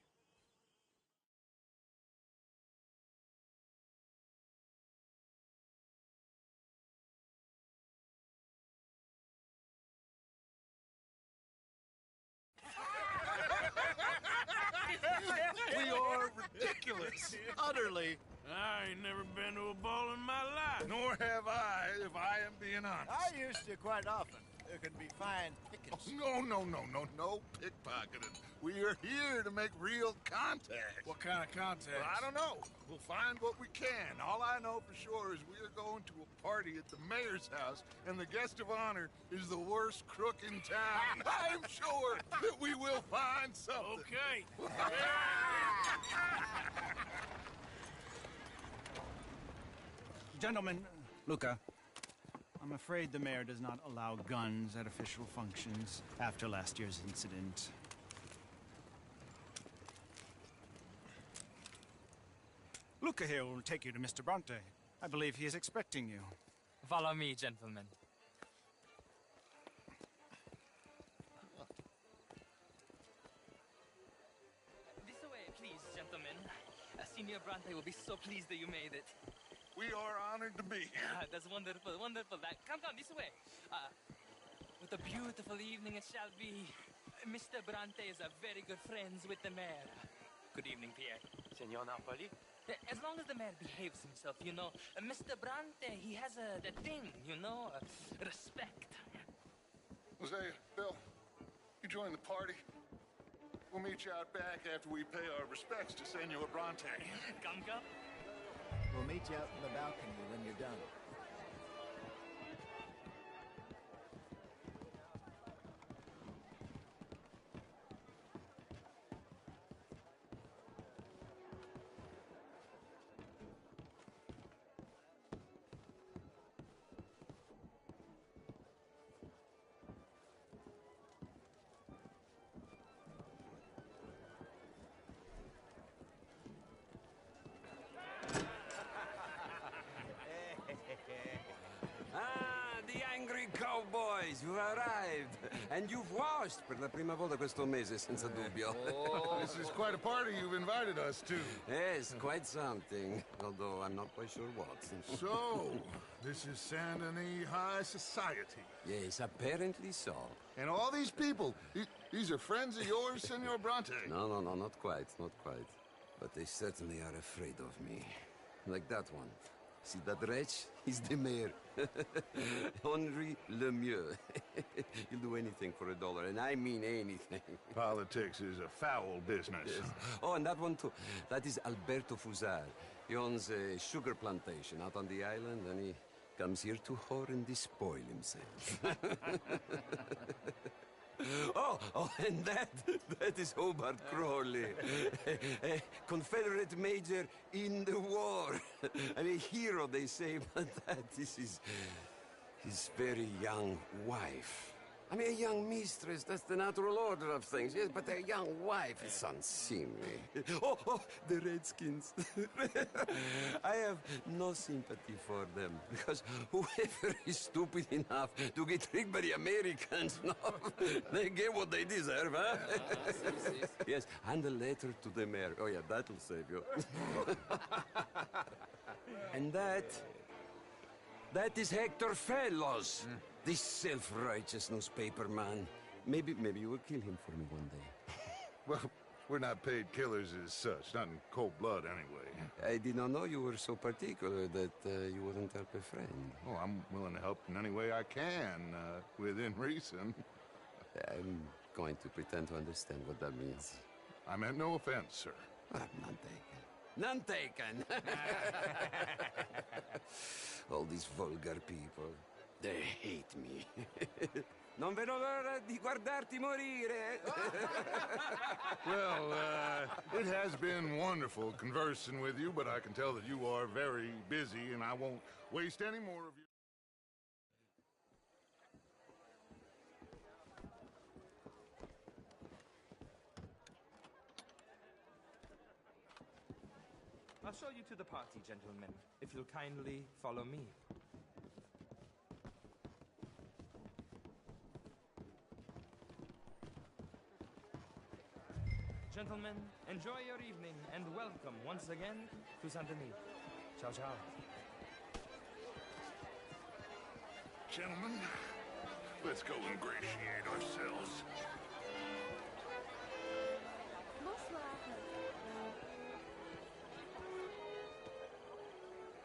S4: We are ridiculous. Utterly.
S3: I ain't never been to a ball in my life.
S2: Nor have I, if I am being honest.
S4: I used to quite often. There can be fine pickings.
S2: No pickpocketing. We are here to make real contact.
S3: What kind of contact?
S2: Well, I don't know. We'll find what we can. All I know for sure is we are going to a party at the mayor's house, and the guest of honor is the worst crook in town. I'm sure that we will find something.
S3: Okay.
S4: Gentlemen, Luca, I'm afraid the mayor does not allow guns at official functions after last year's incident. Luca here will take you to Mr. Bronte. I believe he is expecting you.
S1: Follow me, gentlemen. This way, please, gentlemen. Senior Bronte will be so pleased that you made it.
S2: We are honored to be here.
S1: That's wonderful, wonderful. Come, this way. What a beautiful evening it shall be. Mr. Bronte is a very good friends with the mayor. Good evening, Pierre.
S22: Senor Napoli?
S1: As long as the mayor behaves himself, you know. Mr. Bronte, he has the thing, you know, respect.
S2: Hosea, Bill, you join the party. We'll meet you out back after we pay our respects to Senor Bronte.
S1: Come.
S4: We'll meet you out in the balcony when you're done.
S20: Cowboys, you've arrived. And you've washed per la prima volta questo mese, senza dubbio.
S2: This is quite a party you've invited us to.
S20: Yes, quite something. Although I'm not quite sure what.
S2: So, this is Saint Denis High Society.
S20: Yes, apparently so.
S2: And all these people, these are friends of yours, Senor Bronte?
S20: No, not quite, not quite. But they certainly are afraid of me. Like that one. See that wretch? He's the mayor. Henri Lemieux. He'll do anything for $1, and I mean anything.
S2: Politics is a foul business.
S20: Yes. Oh, and that one too. That is Alberto Fusar. He owns a sugar plantation out on the island, and he comes here to whore and despoil himself. Oh, and that is Hobart Crawley, a Confederate major in the war. I mean, a hero, they say, but that is his very young wife. I mean, a young mistress, that's the natural order of things, yes, but a young wife is unseemly. Oh, the Redskins. I have no sympathy for them, because whoever is stupid enough to get tricked by the Americans, no, they get what they deserve, huh? Yes, and a letter to the mayor. Oh, yeah, that'll save you. And that is Hector Fellows. This self-righteous newspaper man. Maybe you will kill him for me one day.
S2: Well, we're not paid killers as such, not in cold blood anyway.
S20: I did not know you were so particular that you wouldn't help a friend.
S2: Oh, I'm willing to help in any way I can, within reason.
S20: I'm going to pretend to understand what that means.
S2: I meant no offense, sir.
S20: None taken. None taken! All these vulgar people. They hate me. Non vedo l'ora di guardarti morire.
S2: Well, it has been wonderful conversing with you, but I can tell that you are very busy, and I won't waste any more of your...
S6: I'll show you to the party, gentlemen, if you'll kindly follow me. Gentlemen, enjoy your evening and welcome once again to Saint Denis. Ciao, ciao.
S2: Gentlemen, let's go ingratiate ourselves.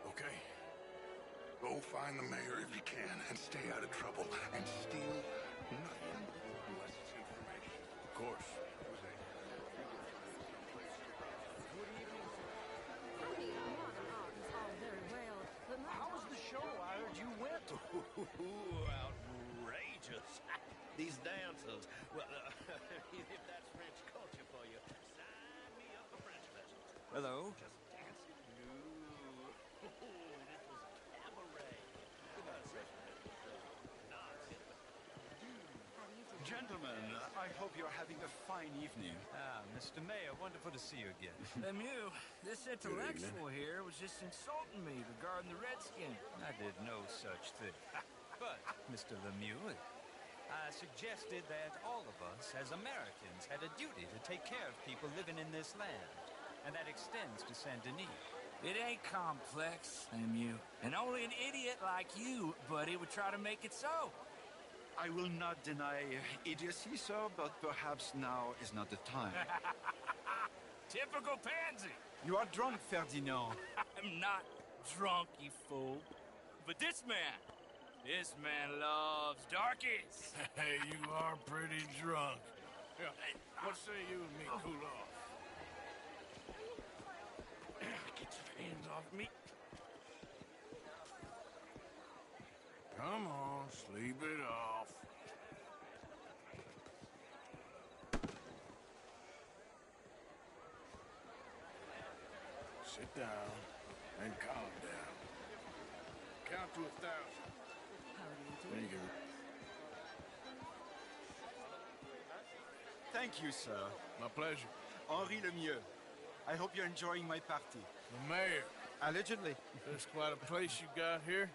S2: Okay. Go find the mayor if you can and stay out of trouble and steal nothing unless it's information.
S3: Of course.
S4: How was the show? I heard you went.
S22: Outrageous. These dancers. Well, if that's French culture for you, sign me up for French lessons.
S6: Hello.
S22: Just dancing? No. This was cabaret.
S23: Gentlemen, I hope you're having a fine evening.
S24: Ah, Mr. Mayor, wonderful to see you again.
S4: Lemieux, this intellectual here was just insulting me regarding the Redskin.
S24: I did no such thing. But, Mr. Lemieux, I suggested that all of us, as Americans, had a duty to take care of people living in this land. And that extends to Saint Denis.
S4: It ain't complex, Lemieux. And only an idiot like you, buddy, would try to make it so.
S23: I will not deny idiocy, sir, but perhaps now is not the time.
S4: Typical pansy.
S23: You are drunk, Ferdinand.
S4: I'm not drunk, you fool. But this man loves darkies.
S3: Hey, you are pretty drunk. Yeah, what say you and me cool off?
S4: Get your hands off me.
S3: Come on, sleep it off. Sit down and calm down. Count to 1,000. There you go.
S23: Thank you, sir.
S3: My pleasure.
S23: Henri Lemieux. I hope you're enjoying my party.
S3: The mayor.
S23: Allegedly.
S3: There's quite a place you got here.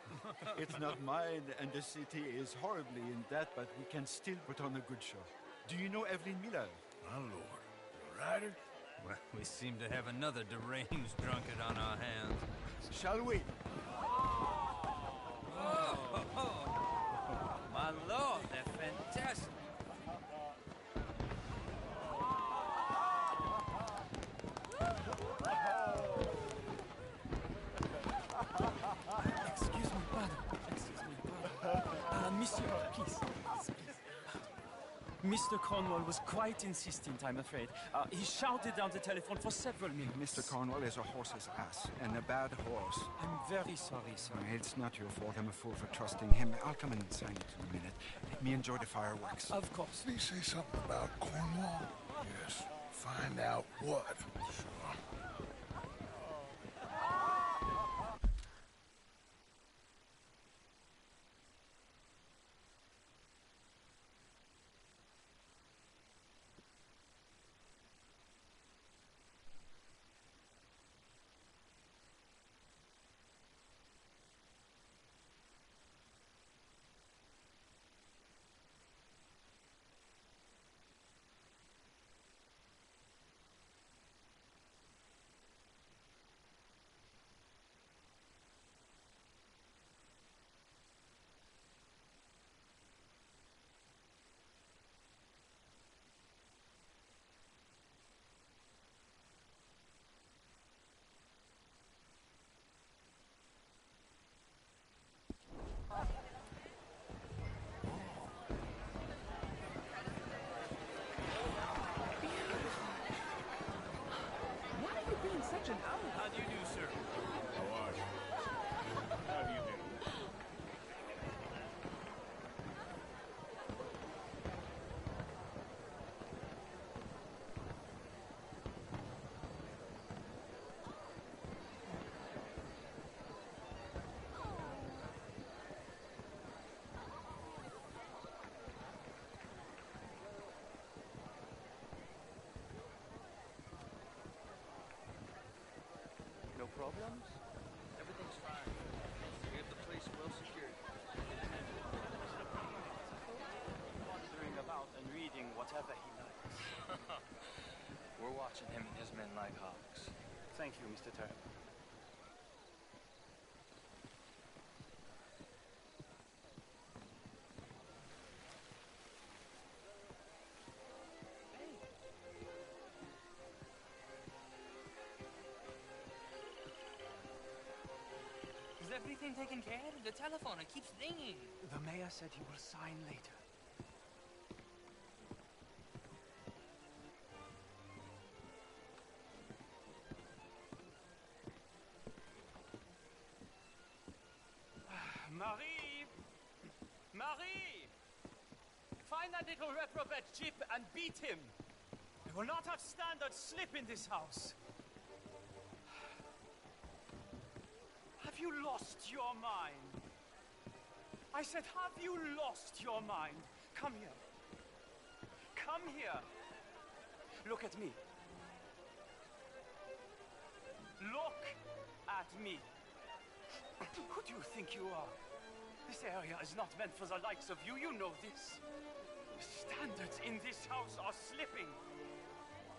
S23: It's not mine, and the city is horribly in debt, but we can still put on a good show. Do you know Evelyn Miller?
S3: My lord. The writer?
S24: Well, we seem to have another deranged drunkard on our hands.
S23: Shall we?
S24: Oh, my lord, they're fantastic.
S14: Excuse me, pardon. Monsieur, please. Mr. Cornwall was quite insistent, I'm afraid. He shouted down the telephone for several minutes.
S23: Mr. Cornwall is a horse's ass, and a bad horse.
S14: I'm very sorry, sir.
S23: It's not your fault. I'm a fool for trusting him. I'll come and sign it in a minute. Let me enjoy the fireworks.
S14: Of course.
S2: Did he say something about Cornwall?
S3: Yes. Find out what. Sure.
S4: How do you do, sir?
S3: How are you? How do you do?
S6: problems?
S12: Everything's fine. We have the place well secured.
S6: Wandering about and reading whatever he likes.
S1: We're watching him and his men like hawks.
S6: Thank you, Mr. Turner.
S1: Is everything taken care of? The telephone, it keeps ringing.
S6: The mayor said he will sign later. Marie! Marie! Find that little reprobate Chip and beat him. We will not have standard slip in this house. Have you lost your mind? I said, have you lost your mind? Come here. Come here. Look at me. Look at me. Who do you think you are? This area is not meant for the likes of you. You know this. The standards in this house are slipping.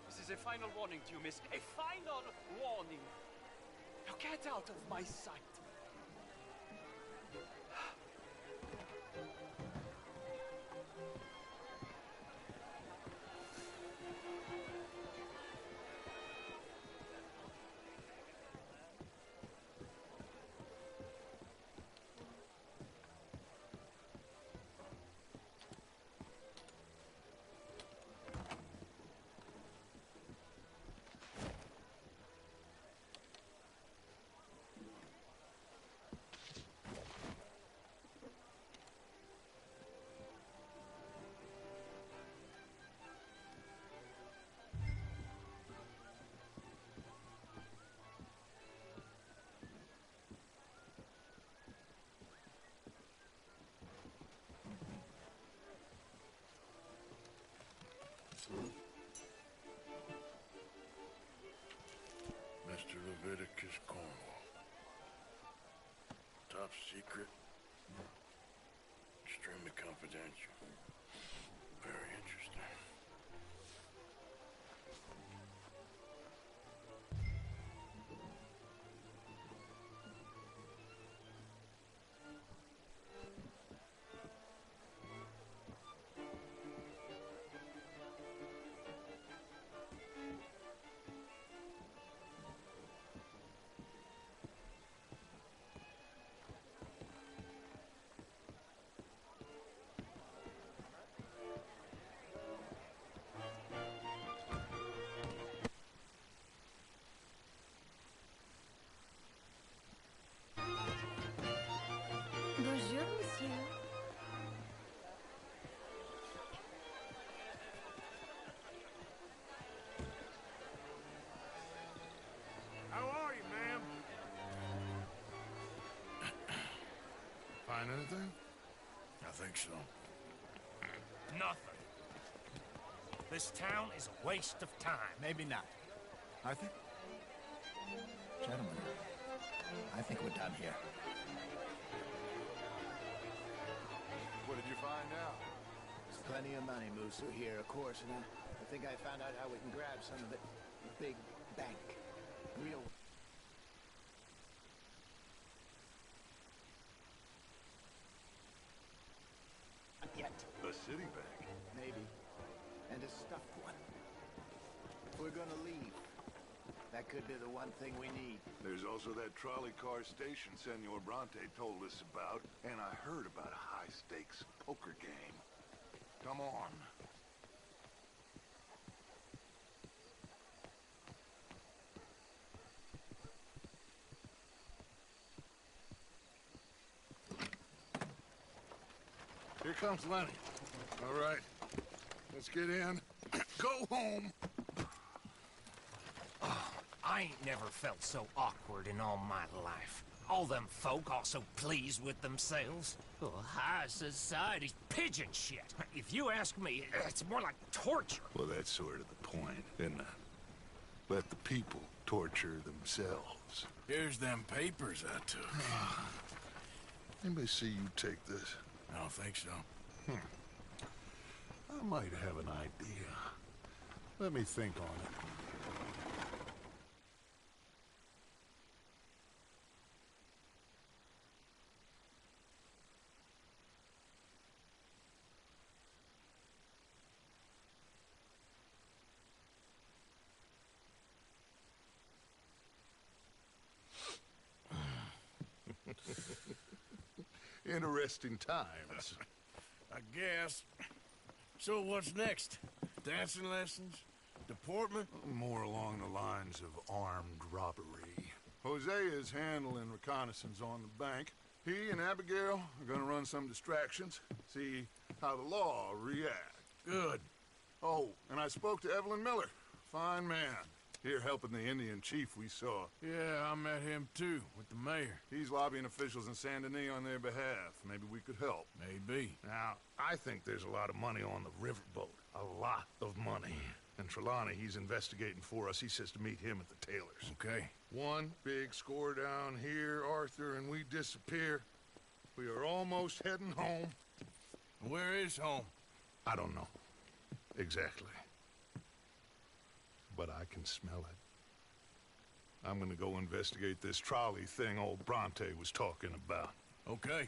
S6: This is a final warning to you, miss. A final warning. Now get out of my sight.
S3: Mr. Leviticus Cornwall. Top secret. Extremely confidential. Very interesting.
S16: Bonjour, monsieur.
S3: How are you, ma'am?
S2: Find anything?
S3: I think so.
S4: Nothing. This town is a waste of time.
S12: Maybe not. Arthur? Gentlemen, I think we're done here.
S5: What did you find out?
S12: There's plenty of money moves through here, of course, and I think I found out how we can grab some of it. A big bank. Real... Not yet.
S2: The Citibank.
S12: Maybe. And a stuffed one. If we're gonna leave, that could be the one thing we need.
S2: There's also that trolley car station Senor Bronte told us about, and I heard about a high-stakes poker game. Come on. Here comes Lenny. All right, let's get in. Go home.
S4: I ain't never felt so awkward in all my life. All them folk all so pleased with themselves. Oh, high society's pigeon shit. If you ask me, it's more like torture.
S2: Well, that's sort of the point, isn't it? Let the people torture themselves.
S3: Here's them papers I took.
S2: Let me see you take this.
S3: I don't think so.
S2: I might have an idea. Let me think on it. Interesting times.
S3: I guess. So what's next? Dancing lessons? Deportment?
S2: More along the lines of armed robbery. Jose is handling reconnaissance on the bank. He and Abigail are gonna run some distractions, see how the law reacts.
S3: Good.
S2: Oh, and I spoke to Evelyn Miller. Fine man. Here helping the Indian chief we saw.
S3: Yeah, I met him too, with the mayor.
S2: He's lobbying officials in Saint Denis on their behalf. Maybe we could help.
S3: Maybe.
S2: Now, I think there's a lot of money on the riverboat. A lot of money. And Trelawney, he's investigating for us. He says to meet him at the Taylors.
S3: Okay.
S2: One big score down here, Arthur, and we disappear. We are almost heading home.
S3: Where is home?
S2: I don't know. Exactly. But I can smell it. I'm gonna go investigate this trolley thing old Bronte was talking about.
S3: Okay.